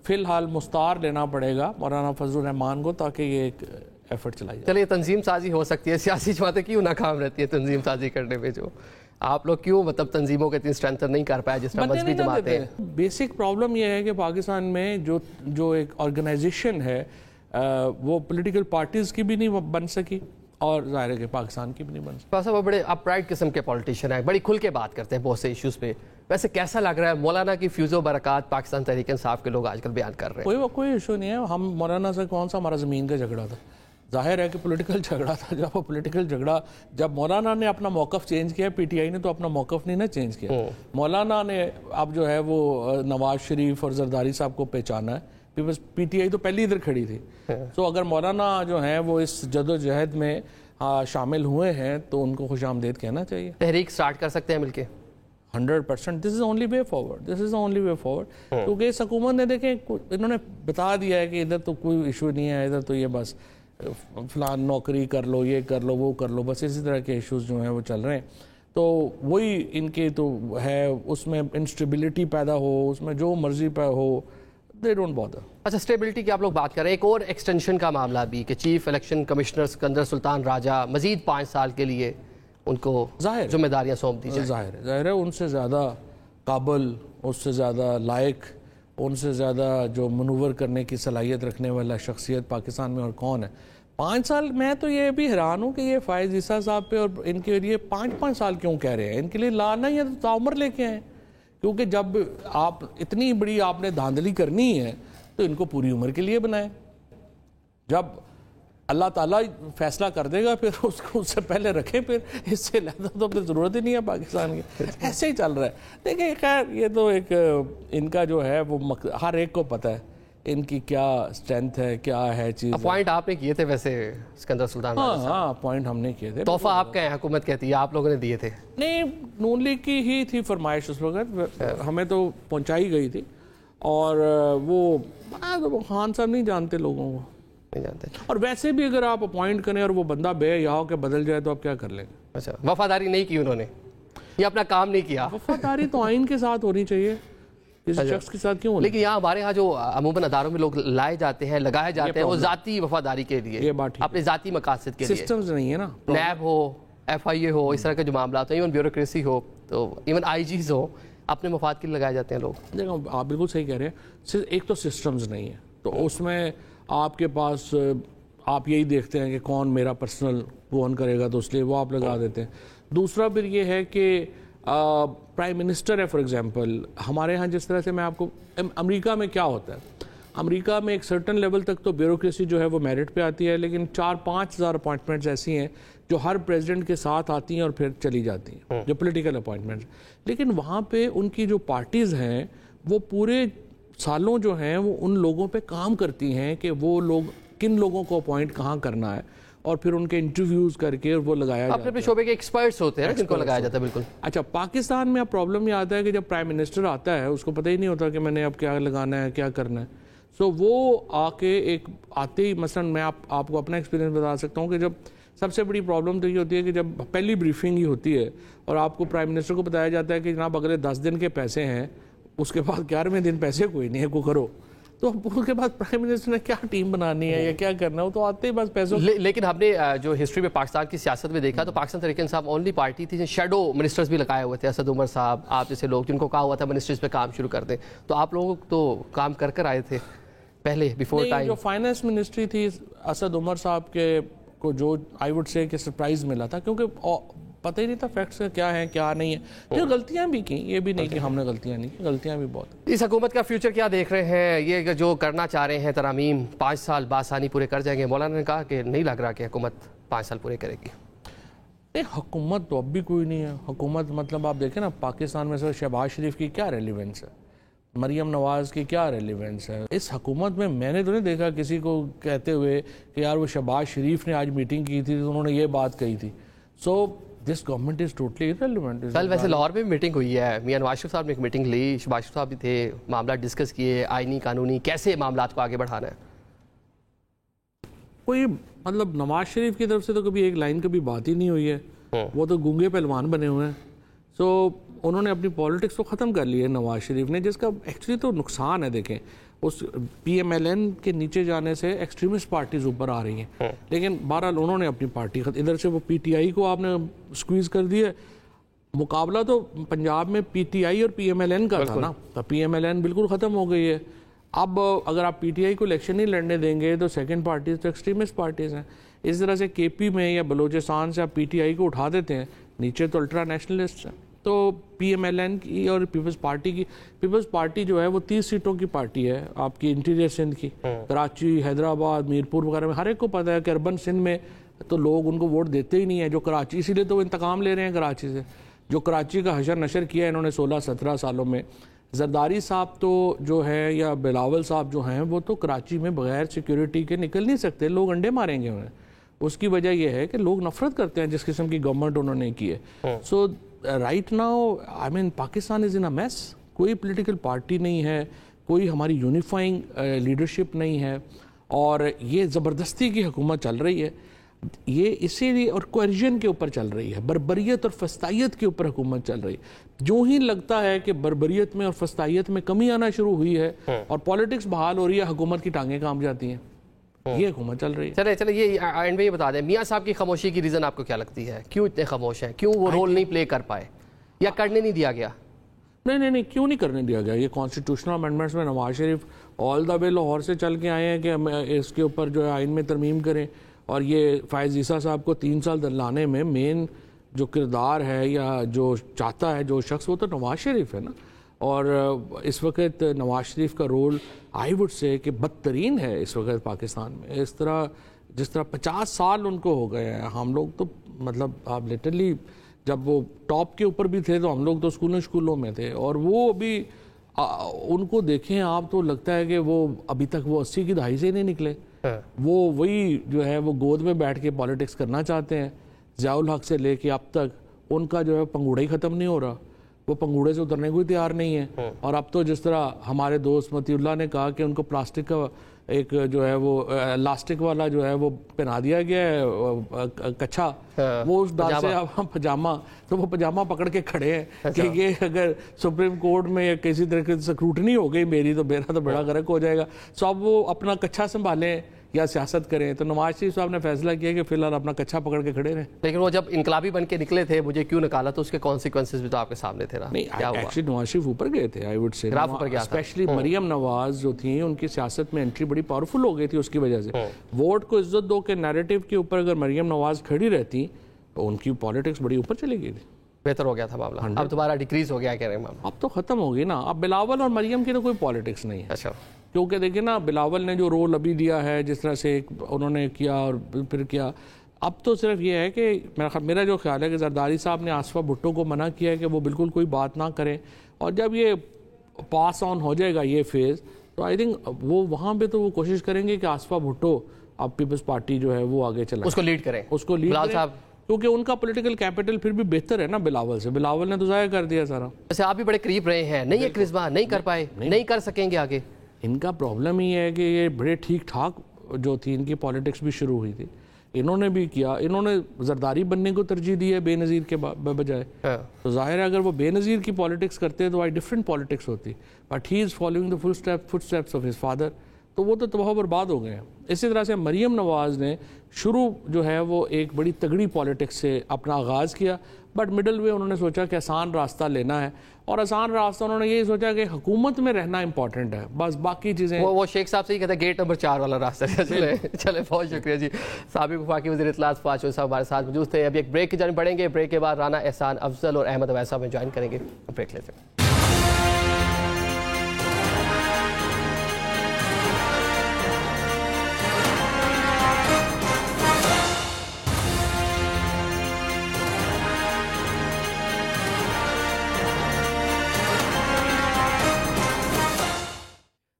فی الحال مستعار لینا پڑے گا مولانا فضل الرحمان کو، تاکہ یہ ایک ایفرٹ چلائی جائے. چلیے تنظیم سازی ہو سکتی ہے، سیاسی جماعتیں کیوں ناکام رہتی ہے تنظیم سازی کرنے میں؟ جو آپ لوگ کیوں مطلب تنظیموں کے اتنی اسٹرینتھن نہیں کر پائے جس طرح مذہبی جماعتیں؟ بیسک پرابلم یہ ہے کہ پاکستان میں جو ایک آرگنائزیشن ہے وہ پولیٹیکل پارٹیز کی بھی نہیں بن سکی اور ظاہر ہے کہ پاکستان کی بھی نہیں بن سکی. وہ بڑے اپ رائٹ قسم کے پولیٹیشین ہیں، بڑی کھل کے بات کرتے ہیں بہت سے ایشوز پہ. ویسے کیسا لگ رہا ہے مولانا کی فیوز و برکات پاکستان تحریک انصاف کے لوگ آج کل بیان کر رہے ہیں؟ کوئی ایشو نہیں ہے. ہم مولانا سے کون سا ہمارا زمین کا جھگڑا تھا؟ ظاہر ہے کہ پولیٹیکل جھگڑا تھا. جب وہ پولیٹیکل جھگڑا، جب مولانا نے اپنا موقف چینج کیا، پی ٹی آئی نے تو اپنا موقف نہیں چینج کیا. مولانا نے اب جو ہے وہ نواز شریف اور زرداری صاحب کو پہچانا ہے. پی ٹی آئی تو پہلی ادھر کھڑی تھی. سو اگر مولانا جو ہیں وہ اس جد و جہد میں شامل ہوئے ہیں تو ان کو خوش آمدید کہنا چاہیے. تحریک سٹارٹ کر سکتے ہیں مل کے 100%. This is only way forward, this is only way forward. کیونکہ اس حکومت نے دیکھیں انہوں نے بتا دیا ہے کہ ادھر تو کوئی ایشو نہیں ہے، ادھر تو یہ بس فلان نوکری کر لو، یہ کر لو، وہ کر لو، بس اسی طرح کے ایشوز جو ہیں وہ چل رہے ہیں. تو وہی ان کے تو ہے، اس میں انسٹیبلٹی پیدا ہو، اس میں جو مرضی پہ ہو، they don't bother. اچھا اسٹیبلٹی کی آپ لوگ بات کر رہے ہیں، ایک اور ایکسٹینشن کا معاملہ بھی کہ چیف الیکشن کمشنر سکندر سلطان راجہ مزید 5 سال کے لیے ان کو ذمہ داریاں سونپ دی جائیں. ظاہر ہے ان سے زیادہ قابل، اس سے زیادہ لائق، ان سے زیادہ جو منور کرنے کی صلاحیت رکھنے والا شخصیت پاکستان میں اور کون ہے. 5 سال میں تو یہ بھی حیران ہوں کہ یہ فائز عیسیٰ صاحب پہ اور ان کے لیے 5 سال کیوں کہہ رہے ہیں. ان کے لیے لانا ہی ہے تو تعمر لے کے آئیں، کیونکہ جب آپ اتنی بڑی آپ نے دھاندلی کرنی ہے تو ان کو پوری عمر کے لیے بنائیں. جب اللہ تعالیٰ فیصلہ کر دے گا پھر اس کو اس سے پہلے رکھیں، پھر اس سے زیادہ تو پھر ضرورت ہی نہیں ہے پاکستان کی. ایسے ہی چل رہا ہے. دیکھیں خیر یہ تو ایک ان کا جو ہے وہ ہر ایک کو پتہ ہے ان کی کیا اسٹرینتھ ہے، کیا ہے چیز. اپوائنٹ آپ نے کیے تھے ویسے سکندر سلطان؟ ہاں اپوائنٹ ہم نے کیے تھے. تحفہ آپ کا ہے، حکومت کہتی ہے آپ لوگوں نے دیے تھے؟ نہیں، نون لیگ کی ہی تھی فرمائش اس وقت، ہمیں تو پہنچائی گئی تھی. اور وہ خان صاحب نہیں جانتے لوگوں کو، نہیں جانتے. اور ویسے بھی اگر آپ اپوائنٹ کریں اور وہ بندہ بے حیا ہو کے بدل جائے تو آپ کیا کر لیں گے؟ اچھا وفاداری نہیں کی انہوں نے، یہ اپنا کام نہیں کیا. وفاداری تو آئین کے ساتھ ہونی چاہیے، کسی شخص کے ساتھ کیوں؟ لیکن یہاں ہمارے ہاں جو عموماً اداروں میں لوگ لائے جاتے ہیں، لگائے جاتے ہیں، وہ ذاتی وفاداری کے لیے، اپنے ذاتی مقاصد کے لیے. سسٹمز نہیں ہے نا، نیب ہو، ایف آئی اے ہو، اس طرح کے جو معاملات ہیں، ایون بیوروکریسی ہو، تو ایون آئی جیز ہو، اپنے مفاد کے لیے لگائے جاتے ہیں لوگ. دیکھو آپ بالکل صحیح کہہ رہے ہیں. ایک تو سسٹمز نہیں ہے، تو اس میں آپ کے پاس آپ یہی دیکھتے ہیں کہ کون میرا پرسنل گون کرے گا تو اس لیے وہ آپ لگا دیتے ہیں. دوسرا پھر یہ ہے کہ پرائم منسٹر ہے فار ایگزامپل، ہمارے ہاں جس طرح سے میں آپ کو، امریکہ میں کیا ہوتا ہے، امریکہ میں ایک سرٹن لیول تک تو بیوروکریسی جو ہے وہ میرٹ پہ آتی ہے، لیکن 4-5 ہزار اپوائنٹمنٹس ایسی ہیں جو ہر پریزیڈنٹ کے ساتھ آتی ہیں اور پھر چلی جاتی ہیں، جو پولیٹیکل اپوائنٹمنٹس. لیکن وہاں پہ ان کی جو پارٹیز ہیں وہ پورے سالوں جو ہیں وہ ان لوگوں پہ کام کرتی ہیں کہ وہ لوگ کن لوگوں کو اپوائنٹ کہاں کرنا ہے، اور پھر ان کے انٹرویوز کر کے وہ لگایا جاتا ہے. اپنے شعبے کے ایکسپرٹس ہوتے ہیں جن کو لگایا جاتا ہے. بالکل. اچھا پاکستان میں اب پرابلم یہ آتا ہے کہ جب پرائم منسٹر آتا ہے اس کو پتہ ہی نہیں ہوتا کہ میں نے اب کیا لگانا ہے، کیا کرنا ہے. سو وہ آ کے ایک آتے ہی، مثلا میں آپ کو اپنا ایکسپیرینس بتا سکتا ہوں کہ جب سب سے بڑی پرابلم تو یہ ہوتی ہے کہ جب پہلی بریفنگ ہی ہوتی ہے اور آپ کو پرائم منسٹر کو بتایا جاتا ہے کہ جناب اگلے 10 دن کے پیسے ہیں، اس کے بعد 11ویں دن پیسے کوئی نہیں ہے، کو کرو. تو اس کے بعد پرائم منسٹر نے کیا ٹیم بنانی ہے یا کیا کرنا ہے، وہ تو آتے ہی بس پیسوں. لیکن ہم نے جو ہسٹری میں پاکستان کی سیاست میں دیکھا تو پاکستان تحریک انصاف اونلی پارٹی تھی جن شیڈو منسٹرز بھی لگائے ہوئے تھے. اسد عمر صاحب، آپ جیسے لوگ جن کو کہا ہوا تھا منسٹریز پہ کام شروع کر دیں، تو آپ لوگ تو کام کر آئے تھے پہلے بیفور ٹائم. جو فائنانس منسٹری تھی اسد عمر صاحب کے کو جو آئی وڈ سے کہ سرپرائز ملا تھا، کیونکہ پتہ ہی نہیں تھا فیکٹس کیا ہیں کیا نہیں ہے. جو غلطیاں بھی کی، یہ بھی نہیں کہ ہم نے غلطیاں نہیں کی، غلطیاں بھی بہت. اس حکومت کا فیوچر کیا دیکھ رہے ہیں؟ یہ جو کرنا چاہ رہے ہیں ترامیم 5 سال بآسانی پورے کر جائیں گے؟ مولانا نے کہا کہ نہیں لگ رہا کہ حکومت 5 سال پورے کرے گی. حکومت تو اب بھی کوئی نہیں ہے. حکومت مطلب آپ دیکھیں نا، پاکستان میں سے شہباز شریف کی کیا ریلیونس ہے؟ مریم نواز کی کیا ریلیونس ہے اس حکومت میں؟ میں نے تو نہیں دیکھا کسی کو کہتے ہوئے کہ یار وہ شہباز شریف نے آج میٹنگ کی تھی تو انہوں نے یہ بات کہی تھی. So this government is totally irrelevant. کل ویسے لاہور میں بھی میٹنگ ہوئی ہے, میاں نواز شریف صاحب نے ایک میٹنگ لی, شہباز شریف صاحب بھی تھے, معاملات ڈسکس کیے, آئینی قانونی کیسے معاملات کو آگے بڑھانا ہے. کوئی مطلب نواز شریف کی طرف سے تو کبھی ایک لائن کبھی بات ہی نہیں ہوئی ہے, وہ تو گونگے پہلوان بنے ہوئے ہیں. سو انہوں نے اپنی پالیٹکس کو ختم کر لی ہے نواز شریف نے, جس کا ایکچولی تو نقصان ہے. دیکھیں اس پی ایم ایل این کے نیچے جانے سے ایکسٹریمسٹ پارٹیز اوپر آ رہی ہیں, لیکن بہرحال انہوں نے اپنی پارٹی ادھر سے وہ پی ٹی آئی کو آپ نے اسکویز کر دیا. مقابلہ تو پنجاب میں پی ٹی آئی اور پی ایم ایل این کا تھا نا, تو پی ایم ایل این بالکل ختم ہو گئی ہے. اب اگر آپ پی ٹی آئی کو الیکشن نہیں لڑنے دیں گے تو سیکنڈ پارٹیز تو ایکسٹریمسٹ پارٹیز ہیں. اس طرح سے کے پی میں یا بلوچستان سے آپ پی ٹی آئی کو اٹھا دیتے ہیں, نیچے تو الٹرا نیشنلسٹ ہیں. تو پی ایم ایل این کی اور پیپلز پارٹی جو ہے وہ 30 سیٹوں کی پارٹی ہے آپ کی انٹیریئر سندھ کی, کراچی, حیدرآباد, میرپور وغیرہ میں. ہر ایک کو پتہ ہے کہ اربن سندھ میں تو لوگ ان کو ووٹ دیتے ہی نہیں ہیں جو کراچی, اسی لیے تو وہ انتقام لے رہے ہیں کراچی سے. جو کراچی کا حشر نشر کیا ہے انہوں نے 16-17 سالوں میں. زرداری صاحب تو جو ہے یا بلاول صاحب جو ہیں وہ تو کراچی میں بغیر سیکیورٹی کے نکل نہیں سکتے, لوگ انڈے ماریں گے انہیں. اس کی وجہ یہ ہے کہ لوگ نفرت کرتے ہیں جس قسم کی گورنمنٹ انہوں نے کی ہے. So right now I mean Pakistan is in a mess. کوئی پولیٹیکل پارٹی نہیں ہے, کوئی ہماری یونیفائنگ لیڈرشپ نہیں ہے, اور یہ زبردستی کی حکومت چل رہی ہے. یہ اسی لیے اور کوئرژن کے اوپر چل رہی ہے, بربریت اور فسطائیت کے اوپر حکومت چل رہی ہے. جو ہی لگتا ہے کہ بربریت میں اور فسطائیت میں کمی آنا شروع ہوئی ہے اور پالیٹکس بحال ہو رہی ہے, حکومت کی ٹانگیں کام جاتی ہیں. یہ حکومت چل رہی ہے. چلے یہ اینڈ میں یہ بتا دیں, میاں صاحب کی خاموشی کی ریزن آپ کو کیا لگتی ہے؟ کیوں اتنے خاموش ہیں؟ کیوں وہ رول نہیں پلے کر پائے یا کرنے نہیں دیا گیا؟ نہیں کیوں نہیں کرنے دیا گیا؟ یہ کانسٹیٹیوشنل امینڈمنٹس میں نواز شریف آل دا وے لاہور سے چل کے آئے ہیں کہ ہم اس کے اوپر جو ہے آئین میں ترمیم کریں, اور یہ فائز عیسیٰ صاحب کو 3 سال دلانے میں مین جو کردار ہے یا جو چاہتا ہے جو شخص, وہ تو نواز شریف ہے نا. اور اس وقت نواز شریف کا رول آئی وڈ سے کہ بدترین ہے اس وقت پاکستان میں. اس طرح جس طرح 50 سال ان کو ہو گئے ہیں. ہم لوگ تو مطلب آپ لٹرلی جب وہ ٹاپ کے اوپر بھی تھے تو ہم لوگ تو اسکولوں میں تھے, اور وہ ابھی ان کو دیکھیں آپ تو لگتا ہے کہ وہ ابھی تک وہ 80 کی دہائی سے ہی نہیں نکلے. وہ وہی جو ہے وہ گود میں بیٹھ کے پالیٹکس کرنا چاہتے ہیں. ضیاء الحق سے لے کے اب تک ان کا جو ہے پنگوڑا ہی ختم نہیں ہو رہا, وہ پنگوڑے سے اترنے کو ہی تیار نہیں ہے. اور اب تو جس طرح ہمارے دوست متی اللہ نے کہا کہ ان کو پلاسٹک کا ایک جو ہے وہ لاسٹک والا جو ہے وہ پہنا دیا گیا ہے کچھا, وہ اس ڈال سے پجامہ, تو وہ پجامہ پکڑ کے کھڑے ہیں کہ یہ اگر سپریم کورٹ میں یا کسی طرح کی سکروٹنی ہو گئی میری تو میرا تو بڑا غرق ہو جائے گا. سو اب وہ اپنا کچھا سنبھالیں یا سیاست کریں. تو نواز شریف صاحب نے فیصلہ کیا کہ فی الحال اپنا کچھا پکڑ کے کھڑے رہیں. لیکن وہ جب انقلابی بن کے نکلے تھے, مجھے کیوں نکالا, تو اس کے کانسیکوینسز بھی تو آپ کے سامنے تھے نا. نہیں ایکچولی نواز شریف اوپر گئے تھے, I would say especially Maryam Nawaz جو تھیں ان کی سیاست میں انٹری بڑی پاورفل ہو گئی تھی اس کی وجہ سے. ووٹ کو عزت دو کے نیریٹو کے اوپر اگر مریم نواز کھڑی رہتی تو ان کی پالیٹکس بڑی اوپر چلی گئی تھی, بہتر ہو گیا تھا معاملہ. اب دوبارہ ڈیکریز ہو گیا کہہ رہے ہیں معاملہ, اب تو ختم ہو گئی نا. اب بلاول اور مریم کی تو کوئی پالیٹکس نہیں ہے. اچھا, کیونکہ دیکھیں نا بلاول نے جو رول ابھی دیا ہے جس طرح سے انہوں نے کیا اور پھر کیا, اب تو صرف یہ ہے کہ میرا جو خیال ہے کہ زرداری صاحب نے آصفہ بھٹو کو منع کیا ہے کہ وہ بالکل کوئی بات نہ کریں, اور جب یہ پاس آن ہو جائے گا یہ فیز تو آئی تھنک وہ وہاں پہ تو وہ کوشش کریں گے کہ آصفہ بھٹو اب پیپلز پارٹی جو ہے وہ آگے چلائے, اس کو لیڈ کریں, اس کو لیڈ کریں, کیونکہ ان کا پولیٹیکل کیپٹل پھر بھی بہتر ہے نا بلاول سے. بلاول نے تو ضائع کر دیا سارا. ویسے آپ بھی بڑے قریب رہے ہیں, نہیں ہے کرزما, نہیں کر پائے, نہیں کر سکیں گے آگے. ان کا پرابلم یہ ہے کہ یہ بڑے ٹھیک ٹھاک جو تھی ان کی پالیٹکس بھی شروع ہوئی تھی, انہوں نے بھی کیا, انہوں نے زرداری بننے کو ترجیح دی ہے بے نظیر کے بجائے. تو ظاہر ہے اگر وہ بے نظیر کی پالیٹکس کرتے تو ڈفرینٹ پالیٹکس ہوتی, but he is following the footsteps of his father, تو وہ تو تباہ برباد ہو گئے ہیں. اسی طرح سے مریم نواز نے شروع جو ہے وہ ایک بڑی تگڑی پالیٹکس سے اپنا آغاز کیا, بٹ مڈل وے انہوں نے سوچا کہ آسان راستہ لینا ہے, اور آسان راستہ انہوں نے یہی سوچا کہ حکومت میں رہنا امپورٹنٹ ہے, بس باقی چیزیں وہ شیخ صاحب سے ہی کہتے ہیں گیٹ نمبر 4 والا راستہ. چلے بہت شکریہ جی. سابق وفاقی وزیر اطلاعات فواد چودھری صاحب ہمارے ساتھ موجود تھے. ابھی ایک بریک کی جانب بڑھیں گے, بریک کے بعد رانا احسان افضل اور احمد اویس صاحب جوائن کریں گے. بریک لیتے ہیں.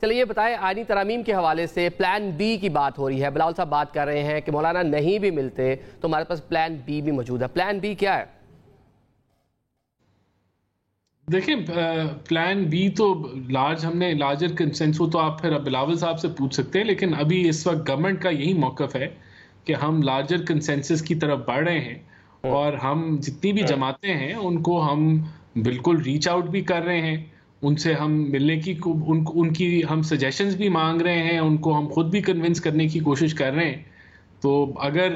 چلیے یہ بتائیں آئینی ترامیم کے حوالے سے پلان بی کی بات ہو رہی ہے، بلاول صاحب بات کر رہے ہیں کہ مولانا نہیں بھی ملتے تو ہمارے پاس پلان بی بھی موجود ہے. پلان بی کیا ہے؟ دیکھیں پلان بی تو ہم نے لارجر کنسنسس تو آپ پھر بلاول صاحب سے پوچھ سکتے ہیں، لیکن ابھی اس وقت گورنمنٹ کا یہی موقف ہے کہ ہم لارجر کنسنسس کی طرف بڑھ رہے ہیں، اور ہم جتنی بھی جماعتیں ہیں ان کو ہم بالکل ریچ آؤٹ بھی کر رہے ہیں، ان سے ہم ملنے کی ان کی ہم سجیشنز بھی مانگ رہے ہیں، ان کو ہم خود بھی کنونس کرنے کی کوشش کر رہے ہیں. تو اگر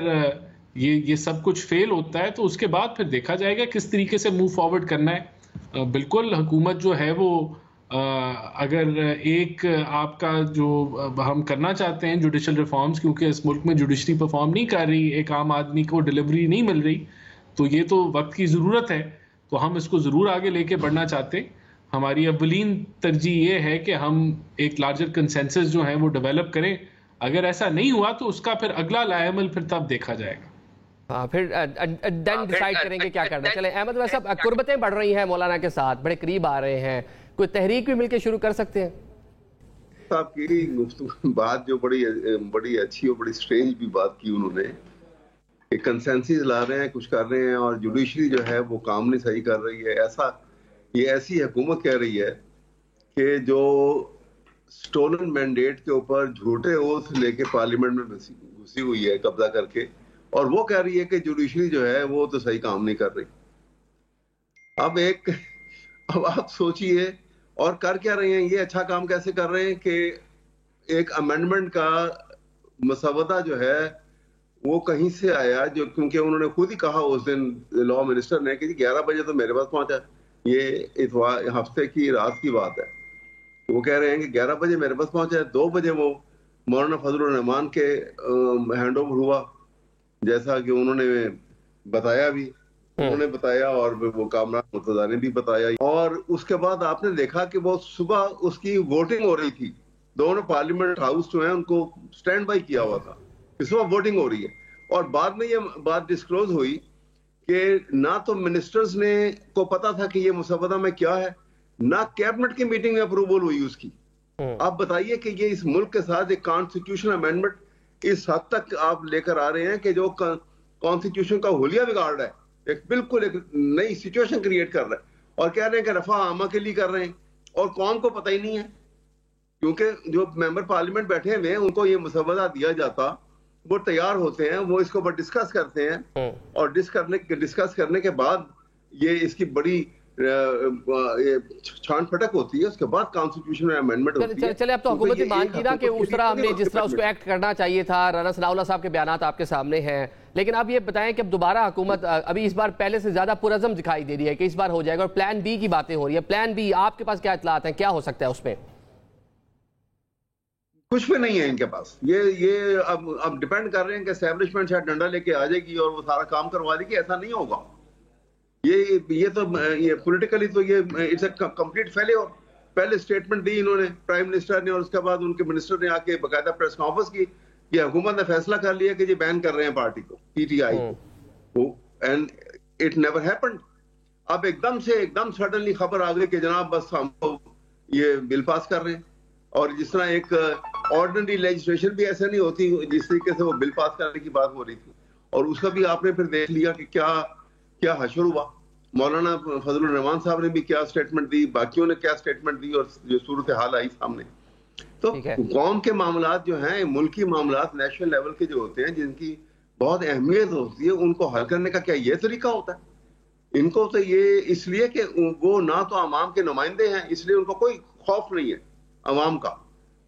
یہ سب کچھ فیل ہوتا ہے تو اس کے بعد پھر دیکھا جائے گا کس طریقے سے موو فارورڈ کرنا ہے. بالکل حکومت جو ہے وہ اگر ایک آپ کا جو ہم کرنا چاہتے ہیں جوڈیشل ریفارمز، کیونکہ اس ملک میں جوڈیشری پرفارم نہیں کر رہی، ایک عام آدمی کو ڈلیوری نہیں مل رہی، تو یہ تو وقت کی ضرورت ہے، تو ہم اس کو ضرور آگے لے کے بڑھنا چاہتے ہیں. ہماری اولین ترجیح یہ ہے کہ ہم ایک لارجر کنسنسس جو ہے وہ ڈیولپ کریں. اگر ایسا نہیں ہوا تو اس کا پھر اگلا لائے عمل پھر تب دیکھا جائے گا. پھر دین ڈیسائیڈ کریں گے کیا کرنا. چلیں احمد ویسے صاحب، قربتیں بڑھ رہی ہیں مولانا کے ساتھ، بڑے قریب آ رہے ہیں، کوئی تحریک بھی مل کے شروع کر سکتے ہیں؟ صاحب کی گفتگو بات جو بڑی اچھی اور بڑی سٹرینج بھی بات کی انہوں نے، ایک کنسنسس لا رہے ہیں، کچھ کر رہے ہیں، اور جوڈیشری جو ہے وہ کام نہیں صحیح کر رہی ہے. یہ ایسی حکومت کہہ رہی ہے کہ جو سٹولن مینڈیٹ کے اوپر جھوٹے اوتھ لے کے پارلیمنٹ میں گھسی ہوئی ہے قبضہ کر کے، اور وہ کہہ رہی ہے کہ جوڈیشری جو ہے وہ تو صحیح کام نہیں کر رہی. اب آپ سوچئے اور کر کیا رہے ہیں، یہ اچھا کام کیسے کر رہے ہیں کہ ایک امینڈمنٹ کا مسودہ جو ہے وہ کہیں سے آیا، جو کیونکہ انہوں نے خود ہی کہا اس دن لا منسٹر نے کہ 11 بجے تو میرے پاس پہنچا. یہ ہفتے کی رات کی بات ہے. وہ کہہ رہے ہیں کہ 11 بجے میرے پاس پہنچا ہے، 2 بجے وہ مولانا فضل الرحمان کے ہینڈ اوور ہوا، جیسا کہ انہوں نے بتایا بھی، انہوں نے بتایا اور وہ کامران مرتضیٰ نے بھی بتایا. اور اس کے بعد آپ نے دیکھا کہ وہ صبح اس کی ووٹنگ ہو رہی تھی، دونوں پارلیمنٹ ہاؤس جو ہیں ان کو سٹینڈ بائی کیا ہوا تھا، اس وقت ووٹنگ ہو رہی ہے. اور بعد میں یہ بات ڈسکلوز ہوئی کہ نہ تو منسٹرز نے کو پتا تھا کہ یہ مسودہ میں کیا ہے، نہ کیبنٹ کی میٹنگ میں اپروول ہوئی اس کی. آپ بتائیے کہ یہ اس ملک کے ساتھ ایک کانسٹیٹیوشن امینڈمنٹ اس حد تک آپ لے کر آ رہے ہیں کہ جو کانسٹیٹیوشن کا حلیہ بگاڑ رہا ہے، بالکل ایک نئی سچویشن کریٹ کر رہا ہے، اور کہہ رہے ہیں کہ رفع عامہ کے لیے کر رہے ہیں، اور قوم کو پتہ ہی نہیں ہے. کیونکہ جو ممبر پارلیمنٹ بیٹھے ہوئے ہیں ان کو یہ مسودہ دیا جاتا، وہ تیار ہوتے ہیں، وہ اس کے اوپر ڈسکس کرتے ہیں، اور ڈسکس کرنے کے بعد یہ اس کی بڑی چھان پھٹک ہوتی ہے، اس کے بعد کانسٹیٹیوشن میں امینڈمنٹ ہوتی ہے. چلے اب تو حکومت مان کی نا کہ اس طرح ہم نے جس طرح اس کو ایکٹ کرنا چاہیے تھا. رانا ثناء اللہ صاحب کے بیانات آپ کے سامنے ہیں، لیکن اب یہ بتائیں کہ اب دوبارہ حکومت ابھی اس بار پہلے سے زیادہ پرعزم دکھائی دے رہی ہے کہ اس بار ہو جائے گا، اور پلان بی کی باتیں ہو رہی ہے. پلان بی آپ کے پاس کیا اطلاعات ہیں، کیا ہو سکتا ہے اس میں؟ کچھ بھی نہیں ہے ان کے پاس. یہ اب ڈیپینڈ کر رہے ہیں کہ اسٹیبلشمنٹ شاید ڈنڈا لے کے آ جائے گی اور وہ سارا کام کروا دے گی. ایسا نہیں ہوگا. یہ تو پولیٹیکلی تو یہ اٹس اے کمپلیٹ فیلیور. پہلے اسٹیٹمنٹ دی انہوں نے پرائم منسٹر نے، اور اس کے بعد ان کے منسٹر نے آ کے باقاعدہ پریس کانفرنس کی کہ حکومت نے فیصلہ کر لیا کہ یہ بین کر رہے ہیں پارٹی کو، پی ٹی آئی کو، اینڈ اٹ نیور ہیپنڈ. اب ایک دم سڈنلی خبر آ گئی کہ جناب بس ہم یہ بل پاس کر رہے ہیں. اور جس طرح ایک آرڈنری لیجسلیشن بھی ایسے نہیں ہوتی جس طریقے سے وہ بل پاس کرنے کی بات ہو رہی تھی، اور اس کا بھی آپ نے پھر دیکھ لیا کہ کیا حشر ہوا. مولانا فضل الرحمان صاحب نے بھی کیا سٹیٹمنٹ دی، باقیوں نے کیا سٹیٹمنٹ دی، اور جو صورتحال آئی سامنے. تو قوم کے معاملات جو ہیں، ملکی معاملات نیشنل لیول کے جو ہوتے ہیں، جن کی بہت اہمیت ہوتی ہے، ان کو حل کرنے کا کیا یہ طریقہ ہوتا ہے؟ ان کو تو یہ اس لیے کہ وہ نہ تو عوام کے نمائندے ہیں، اس لیے ان کو کوئی خوف نہیں ہے عوام کا،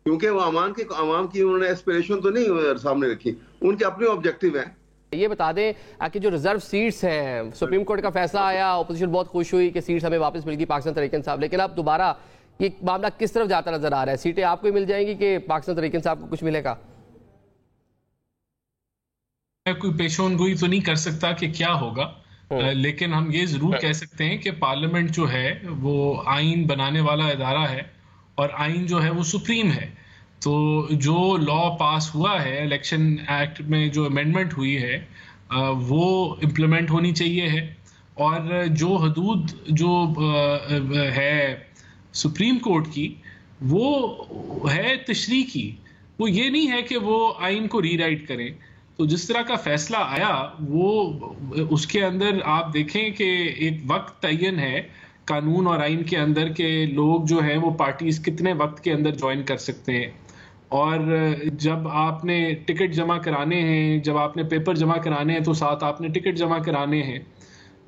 کیونکہ وہ عوام کی انہوں نے ایسپریشن تو نہیں سامنے رکھی، ان کے اپنے آبجیکٹیو ہیں. یہ بتا دیں کہ جو ریزرو سیٹس ہیں، سپریم کورٹ کا فیصلہ آیا، اپوزیشن بہت خوش ہوئی کہ سیٹس ہمیں واپس مل گئی پاکستان تحریک انصاف، لیکن اب دوبارہ یہ معاملہ کس طرف جاتا نظر آ رہا ہے؟ سیٹیں آپ کو ہی مل جائیں گی کہ پاکستان تحریک انصاف کو کچھ ملے گا؟ میں کوئی پیشون گوئی تو نہیں کر سکتا کہ کیا ہوگا، لیکن ہم یہ ضرور کہہ سکتے ہیں کہ پارلیمنٹ جو ہے وہ آئین بنانے والا ادارہ ہے، اور آئین جو ہے وہ سپریم ہے. تو جو لا پاس ہوا ہے، الیکشن ایکٹ میں جو امینڈمنٹ ہوئی ہے، وہ امپلیمنٹ ہونی چاہیے ہے. اور جو حدود جو ہے سپریم کورٹ کی، وہ ہے تشریح کی، وہ یہ نہیں ہے کہ وہ آئین کو ری رائٹ کریں. تو جس طرح کا فیصلہ آیا وہ اس کے اندر آپ دیکھیں کہ ایک وقت تعین ہے قانون اور آئین کے اندر کہ لوگ جو ہیں وہ پارٹیز کتنے وقت کے اندر جوائن کر سکتے ہیں، اور جب آپ نے ٹکٹ جمع کرانے ہیں، جب آپ نے پیپر جمع کرانے ہیں تو ساتھ آپ نے ٹکٹ جمع کرانے ہیں.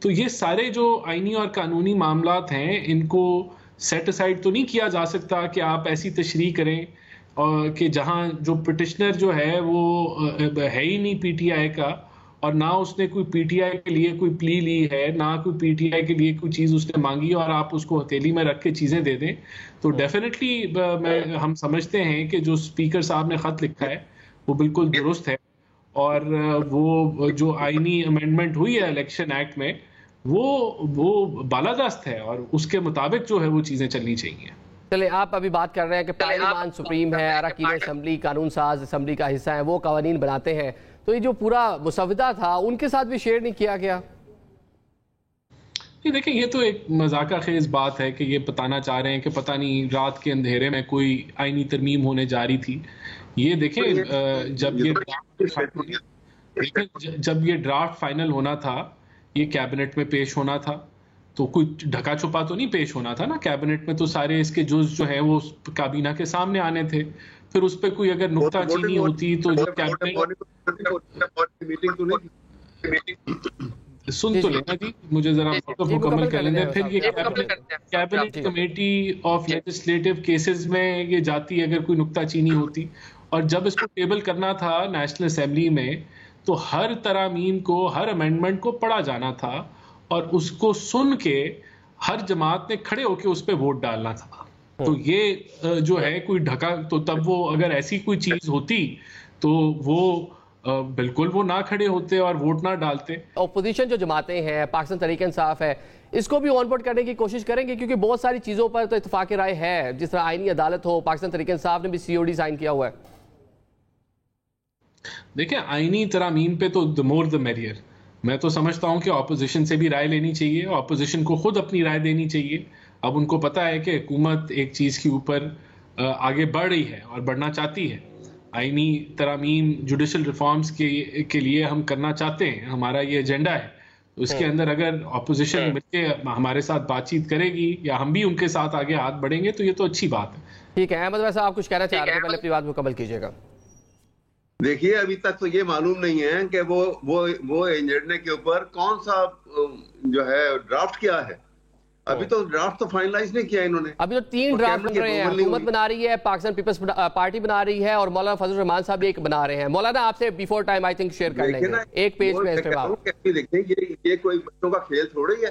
تو یہ سارے جو آئینی اور قانونی معاملات ہیں ان کو سیٹ اسائڈ تو نہیں کیا جا سکتا کہ آپ ایسی تشریح کریں اور کہ جہاں جو پٹیشنر جو ہے وہ ہے ہی نہیں پی ٹی آئی کا، اور نہ اس نے کوئی پی ٹی آئی کے لیے کوئی پلی لی ہے، نہ کوئی پی ٹی آئی کے لیے کوئی چیز اس نے مانگی، اور آپ اس کو ہتھیلی میں رکھ کے چیزیں دے دیں. تو ڈیفینیٹلی ہم سمجھتے ہیں کہ جو اسپیکر صاحب نے خط لکھا ہے وہ بالکل درست ہے، اور وہ جو آئینی امینڈمنٹ ہوئی ہے الیکشن ایکٹ میں وہ بالادست ہے، اور اس کے مطابق جو ہے وہ چیزیں چلنی چاہیے. چلے آپ ابھی بات کر رہے ہیں کہ پارلیمان سپریم ہے، اراکین اسمبلی قانون ساز اسمبلی کا حصہ ہیں، وہ قوانین بناتے ہیں، تو یہ جو پورا مسودہ تھا ان کے ساتھ بھی شیئر نہیں کیا گیا؟ یہ دیکھیں، یہ تو ایک مذاقہ خیز بات ہے کہ یہ بتانا چاہ رہے ہیں کہ پتہ نہیں رات کے اندھیرے میں کوئی آئینی ترمیم ہونے جا رہی تھی. یہ دیکھیں جب یہ ڈرافٹ فائنل ہونا تھا، یہ کیبنٹ میں پیش ہونا تھا، تو کوئی ڈھکا چھپا تو نہیں پیش ہونا تھا نا. کیبنٹ میں تو سارے اس کے جز جو ہیں وہ کابینہ کے سامنے آنے تھے. پھر اس پہ کوئی اگر نکتہ چینی ہوتی تو جو سن تو لینا جی، مجھے ذرا مکمل کر لیں. پھر یہ cabinet committee of legislative cases میں یہ جاتی اگر کوئی نکتہ چینی ہوتی، اور جب اس کو ٹیبل کرنا تھا نیشنل اسمبلی میں تو ہر ترامیم کو، ہر امینڈمنٹ کو پڑھا جانا تھا، اور اس کو سن کے ہر جماعت نے کھڑے ہو کے اس پہ ووٹ ڈالنا تھا. تو یہ جو ہے کوئی ڈھکا، تو تب وہ اگر ایسی کوئی چیز ہوتی تو وہ بالکل وہ نہ کھڑے ہوتے اور ووٹ نہ ڈالتے. اپوزیشن جو جماعتیں ہیں، پاکستان تحریک انصاف ہے، اس کو بھی آن بورڈ کرنے کی کوشش کریں گے؟ کیونکہ بہت ساری چیزوں پر تو اتفاق رائے ہے، جس طرح آئینی عدالت ہو، پاکستان تحریک انصاف نے بھی سی او ڈی سائن کیا ہوا ہے. دیکھیں، آئینی ترامیم پہ تو the more the merrier. میں تو سمجھتا ہوں کہ اپوزیشن سے بھی رائے لینی چاہیے، اپوزیشن کو خود اپنی رائے دینی چاہیے. اب ان کو پتا ہے کہ حکومت ایک چیز کے اوپر آگے بڑھ رہی ہے اور بڑھنا چاہتی ہے. آئینی ترامیم، جوڈیشل ریفارمز کے لیے ہم کرنا چاہتے ہیں، ہمارا یہ ایجنڈا ہے. اس کے اندر اگر اپوزیشن مل کے ہمارے ساتھ بات چیت کرے گی یا ہم بھی ان کے ساتھ آگے ہاتھ بڑھیں گے تو یہ تو اچھی بات ہے. ٹھیک ہے احمد بھائی صاحب، آپ کچھ کہنا چاہ رہے ہیں، پہلے اپنی بات مکمل کیجیے گا. دیکھیے، ابھی تک تو یہ معلوم نہیں ہے کہ وہ ایجنڈے کے اوپر کون سا جو ہے ڈرافٹ کیا ہے. ابھی تو ڈرافٹ تو فائنلائز نہیں کیا انہوں نے. ابھی تو 3 ڈرافٹ بن رہے ہیں، حکومت بنا رہی ہے، پاکستان پیپلز پارٹی بنا رہی ہے، اور مولانا فضل الرحمان صاحب بھی ایک بنا رہے ہیں. مولانا آپ سے before time I think share کر لیں گے ایک پیج میں اس پہ بات. دیکھیں، یہ کوئی بچوں کا کھیل تھوڑی ہے.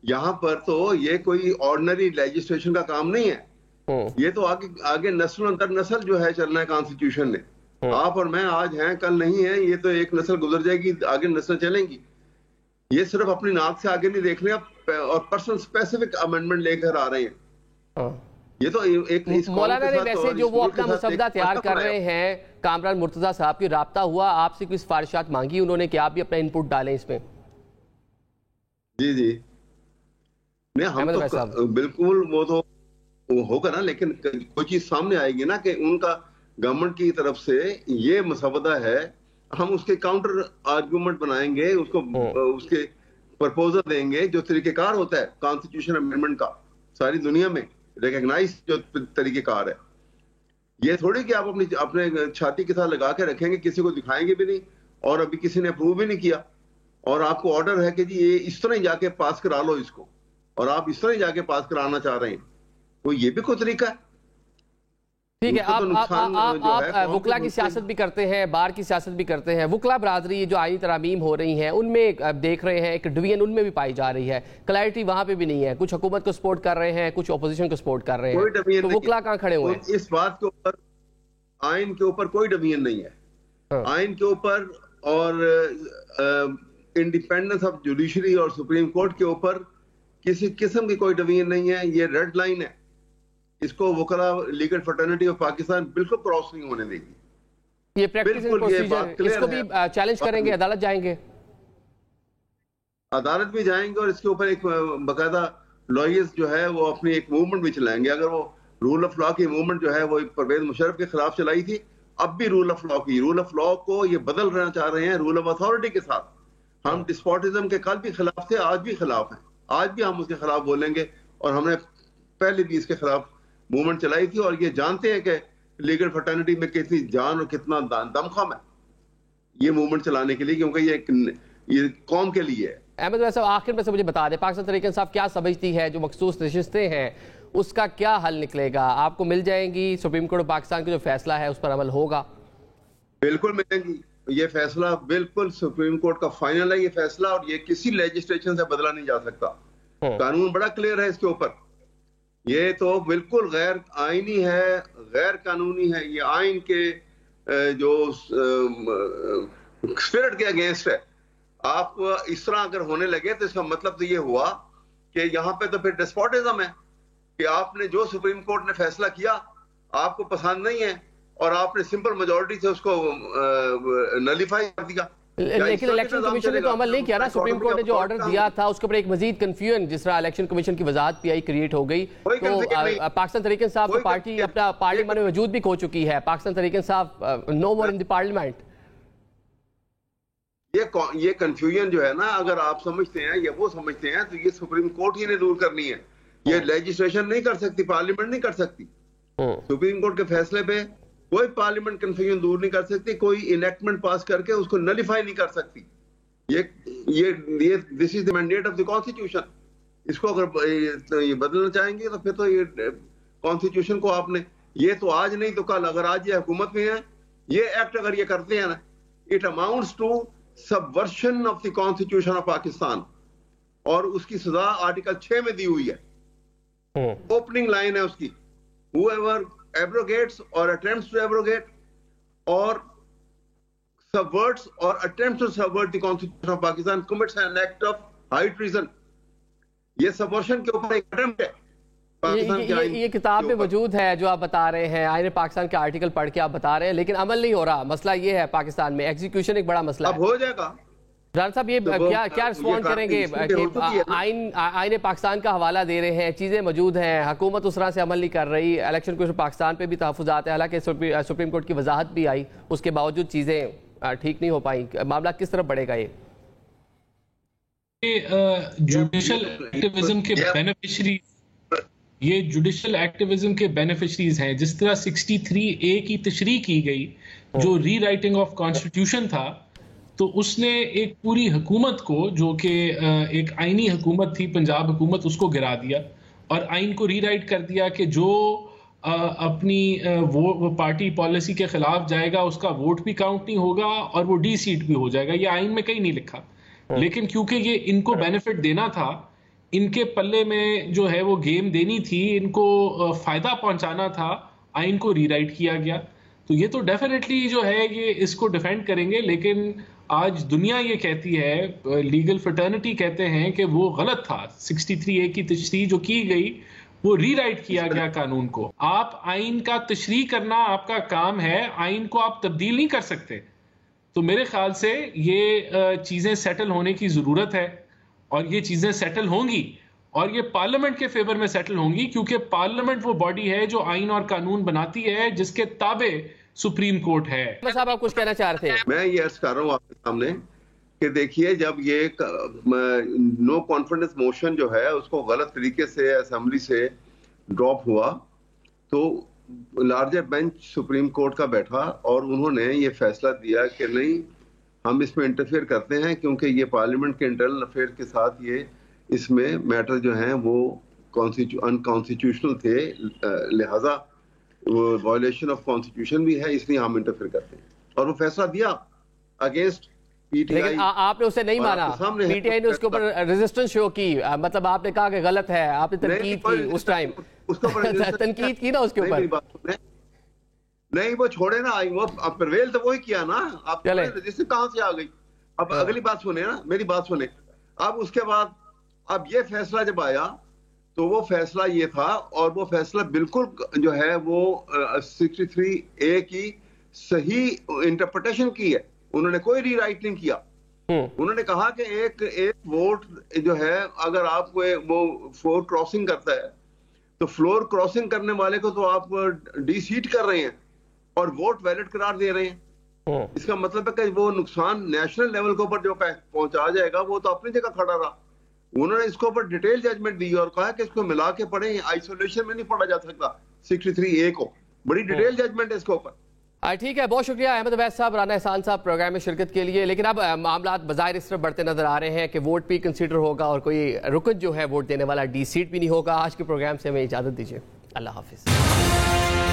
یہاں پر تو یہ کوئی آرڈنری لیجسلیشن کا کام نہیں ہے. یہ تو آگے نسل در نسل جو ہے چلنا ہے کانسٹیٹیوشن نے. آپ اور میں آج ہیں، کل نہیں ہیں. یہ تو ایک نسل گزر جائے گی، آگے نسل چلیں گی. یہ صرف اپنی ناک سے آگے نہیں دیکھ رہے اور پرسنل اسپیسیفک امینڈمنٹ لے کر آ رہے ہیں. یہ تو ایک مولانا نے ویسے جو وہ اپنا مسودہ تیار کر رہے ہیں، کامران مرتضیٰ صاحب کی رابطہ ہوا، آپ سے کوئی سفارشات مانگی انہوں نے کہ آپ بھی اپنا انپٹ ڈالیں اس میں؟ جی نہیں، ہم تو بالکل وہ تو ہوگا نا، لیکن کوئی چیز سامنے آئے گی نا کہ ان کا گورنمنٹ کی طرف سے یہ مسودہ ہے، ہم اس کے کاؤنٹر آرگومنٹ بنائیں گے، اس کو اس کے پرپوزل دیں گے. جو طریقہ کار ہوتا ہے کانسٹیٹیوشن امینڈمنٹ کا ساری دنیا میں ریکگنائز جو طریقہ کار ہے، یہ تھوڑی کہ آپ اپنے چھاتی کے ساتھ لگا کے رکھیں گے، کسی کو دکھائیں گے بھی نہیں، اور ابھی کسی نے اپروو بھی نہیں کیا، اور آپ کو آرڈر ہے کہ جی یہ اس طرح جا کے پاس کرا لو اس کو، اور آپ اس طرح جا کے پاس کرانا چاہ رہے ہیں. تو یہ بھی کوئی طریقہ ہے. ٹھیک ہے، آپ وکلا کی سیاست بھی کرتے ہیں، بار کی سیاست بھی کرتے ہیں. وکلا برادری جو آئینی ترامیم ہو رہی ہیں ان میں دیکھ رہے ہیں ایک ڈویژن ان میں بھی پائی جا رہی ہے، کلیئرٹی وہاں پہ بھی نہیں ہے. کچھ حکومت کو سپورٹ کر رہے ہیں، کچھ اپوزیشن کو سپورٹ کر رہے ہیں. تو وکلا کہاں کھڑے ہوئے ہیں اس بات کے اوپر؟ آئین کے اوپر کوئی ڈویژن نہیں ہے. آئین کے اوپر اور انڈیپینڈنس آف جوڈیشری اور سپریم کورٹ کے اوپر کسی قسم کی کوئی ڈویژن نہیں ہے. یہ ریڈ لائن ہے، اس کو وکلا لیگل فرٹرنیٹی آف پاکستان بالکل کراس نہیں ہونے دے گی. یہ پریکٹس اینڈ پروسیجر، اس کو بھی چیلنج کریں گے، عدالت جائیں گے؟ عدالت بھی جائیں گے، اور اس کے اوپر ایک باقاعدہ لائرز جو ہے وہ اپنی ایک موومنٹ بھی چلائیں گے. اگر وہ رول آف لا کی موومنٹ جو ہے وہ پرویز مشرف کے خلاف چلائی تھی, اب بھی رول آف لا کی, رول آف لا کو یہ بدل رہنا چاہ رہے ہیں رول آف اتھارٹی کے ساتھ. ہم ڈسپوٹزم کے کل بھی خلاف تھے, آج بھی خلاف ہیں, آج بھی ہم اس کے خلاف بولیں گے, اور ہم نے پہلے بھی اس کے خلاف موومنٹ چلائی تھی, اور یہ جانتے ہیں کہ لیگل فرٹرنٹی میں کتنی جان اور کتنا دمخم ہے یہ موومنٹ چلانے کے لیے, کیونکہ یہ قوم کے لیے ہے. احمد صاحب آخر میں سے مجھے بتا دیں, پاکستان تحریک انصاف کیا سمجھتی ہے جو مخصوص نشستیں ہیں اس کا کیا حل نکلے گا؟ آپ کو مل جائیں گی؟ سپریم کورٹ پاکستان کا جو فیصلہ ہے اس پر عمل ہوگا؟ بالکل ملیں گی, یہ فیصلہ بالکل سپریم کورٹ کا فائنل ہے یہ فیصلہ, اور یہ کسی لیجسلیشن سے بدلا نہیں جا سکتا. قانون بڑا کلیئر ہے اس کے اوپر, یہ تو بالکل غیر آئینی ہے, غیر قانونی ہے, یہ آئین کے جو اسپرٹ کے اگینسٹ ہے. آپ اس طرح اگر ہونے لگے تو اس کا مطلب تو یہ ہوا کہ یہاں پہ تو پھر ڈسپوٹزم ہے کہ آپ نے جو سپریم کورٹ نے فیصلہ کیا آپ کو پسند نہیں ہے اور آپ نے سمپل میجورٹی سے اس کو نلیفائی کر دیا. لیکن الیکشن کمیشن نے تو عمل نہیں کیا نا, سپریم کورٹ نے جو آرڈر دیا تھا اس کے اوپر ایک مزید کنفیوژن جس طرح الیکشن کمیشن کی وضاحت پی آئی کریٹ ہو گئی, تو پاکستان تحریک انصاف کی پارٹی اپنا پارلیمنٹ میں وجود بھی کھو چکی ہے. پاکستان تحریک انصاف نو مور ان دی پارلیمنٹ. یہ کنفیوژن جو ہے نا, اگر آپ سمجھتے ہیں یا وہ سمجھتے ہیں تو یہ سپریم کورٹ ہی نے دور کرنی ہے, یہ لیجسلیشن نہیں کر سکتی, پارلیمنٹ نہیں کر سکتی. سپریم کورٹ کے فیصلے پہ کوئی پارلیمنٹ کنفیوژن دور نہیں کر سکتی, کوئی انیکٹمنٹ پاس کر کے اس کو نلیفائی نہیں کر سکتی. یہ this is the mandate of the constitution. اس کو اگر یہ بدلنا چاہیں گے تو پھر تو یہ کانسٹیٹیوشن کو آپ نے, یہ تو آج نہیں تو کل, اگر آج یہ حکومت میں ہے, یہ ایکٹ اگر یہ کرتے ہیں نا, it amounts to subversion of the constitution of Pakistan, اور اس کی سزا آرٹیکل 6 میں دی ہوئی ہے. اوپننگ لائن ہے اس کی, whoever abrogates or attempts to abrogate or subverts or attempts to subvert the constitution of Pakistan commits an act of high treason. یہ سبورشن کے اوپر ایک اٹمپٹ ہے. یہ کتاب میں موجود ہے جو آپ بتا رہے ہیں, آئین پاکستان کے آرٹیکل پڑھ کے آپ بتا رہے ہیں, لیکن عمل نہیں ہو رہا. مسئلہ یہ ہے پاکستان میں ایگزیکیوشن ایک بڑا مسئلہ ہے. اب ہو جائے گا جان صاحب, یہ کیا رسپونڈ کریں گے؟ آئین پاکستان کا حوالہ دے رہے ہیں, چیزیں موجود ہیں, حکومت اس طرح سے عمل نہیں کر رہی, الیکشن کمیشن پاکستان پہ بھی تحفظات ہیں, حالانکہ سپریم کورٹ کی وضاحت بھی آئی, اس کے باوجود چیزیں ٹھیک نہیں ہو پائیں. معاملہ کس طرف بڑھے گا؟ یہ جوڈیشل ایکٹیویزم کے بینیفیشریز ہیں. جس طرح 63A کی تشریح کی گئی جو ری رائٹنگ آف کانسٹیٹیوشن تھا, تو اس نے ایک پوری حکومت کو جو کہ ایک آئینی حکومت تھی پنجاب حکومت, اس کو گرا دیا اور آئین کو ری رائٹ کر دیا کہ جو اپنی وہ پارٹی پالیسی کے خلاف جائے گا اس کا ووٹ بھی کاؤنٹ نہیں ہوگا اور وہ ڈی سیٹ بھی ہو جائے گا. یہ آئین میں کہیں نہیں لکھا, لیکن کیونکہ یہ ان کو بینیفٹ دینا تھا, ان کے پلے میں جو ہے وہ گیم دینی تھی, ان کو فائدہ پہنچانا تھا, آئین کو ری رائٹ کیا گیا. تو یہ تو ڈیفینیٹلی جو ہے یہ اس کو ڈیفینڈ کریں گے, لیکن آج دنیا یہ کہتی ہے, لیگل فرٹرنٹی کہتے ہیں کہ وہ غلط تھا. 63A کی تشریح جو کی گئی وہ ری رائٹ کیا گیا قانون کو. آپ آئین کا تشریح کرنا آپ کا کام ہے, آئین کو آپ تبدیل نہیں کر سکتے. تو میرے خیال سے یہ چیزیں سیٹل ہونے کی ضرورت ہے, اور یہ چیزیں سیٹل ہوں گی, اور یہ پارلیمنٹ کے فیور میں سیٹل ہوں گی, کیونکہ پارلیمنٹ وہ باڈی ہے جو آئین اور قانون بناتی ہے, جس کے تابع سپریم کورٹ ہے. صاحب آپ کچھ کہنا چاہ رہے تھے؟ میں یہ عرض کر رہا ہوں آپ کے سامنے کہ دیکھیے, جب یہ نو کانفیڈنس موشن جو ہے اس کو غلط طریقے سے اسمبلی سے ڈراپ ہوا, تو لارجر بینچ سپریم کورٹ کا بیٹھا اور انہوں نے یہ فیصلہ دیا کہ نہیں, ہم اس میں انٹرفیئر کرتے ہیں, کیونکہ یہ پارلیمنٹ کے انٹرنل افیئر کے ساتھ یہ اس میں میٹر جو ہیں وہ انکانسٹیٹیوشنل تھے, لہذا وہ وائلیشن آف کانسٹیٹیوشن بھی ہے, اس لیے ہم انٹرفیئر کرتے ہیں. اور وہ فیصلہ دیا اگینسٹ پی ٹی آئی. لیکن آپ نے اسے نہیں مانا, پی ٹی آئی نے اس کے اوپر ریزسٹنس شو کی, مطلب آپ نے کہا کہ غلط ہے, آپ نے تنقید کی اس ٹائم, تنقید کی نا اس کے اوپر. نہیں وہ چھوڑے نا, وہ پرویل تو وہی کیا نا, آپ کہاں سے آ گئی. اب اگلی بات سنیں نا, میری بات سنیں. اب اس کے بعد اب یہ فیصلہ جب آیا تو وہ فیصلہ یہ تھا, اور وہ فیصلہ بالکل جو ہے وہ 63A کی صحیح انٹرپریٹیشن کی ہے, انہوں نے کوئی ری رائٹ نہیں کیا. انہوں نے کہا کہ ایک ووٹ جو ہے اگر آپ کو وہ فور کراسنگ کرتا ہے, تو فلور کراسنگ کرنے والے کو تو آپ ڈی سیٹ کر رہے ہیں اور ووٹ ویلڈ قرار دے رہے ہیں. اس کا مطلب ہے کہ وہ نقصان نیشنل لیول کے اوپر جو پہنچا جائے گا وہ تو اپنی جگہ کھڑا رہا. انہوں نے اس کے اوپر ڈیٹیل ججمنٹ دی اور کہا کہ اس کو ملا کے پڑھیں, آئسولیشن میں نہیں پڑھا جا سکتا 63A کو. بڑی ڈیٹیل ججمنٹ ہے اس کے اوپر. ٹھیک ہے, بہت شکریہ احمد عویس صاحب, رانا احسان صاحب پروگرام میں شرکت کے لیے. لیکن اب معاملات بظاہر اس طرف بڑھتے نظر آ رہے ہیں کہ ووٹ بھی کنسیڈر ہوگا اور کوئی رکن جو ہے ووٹ دینے والا ڈی سیٹ بھی نہیں ہوگا. آج کے پروگرام سے ہمیں اجازت دیجیے, اللہ حافظ.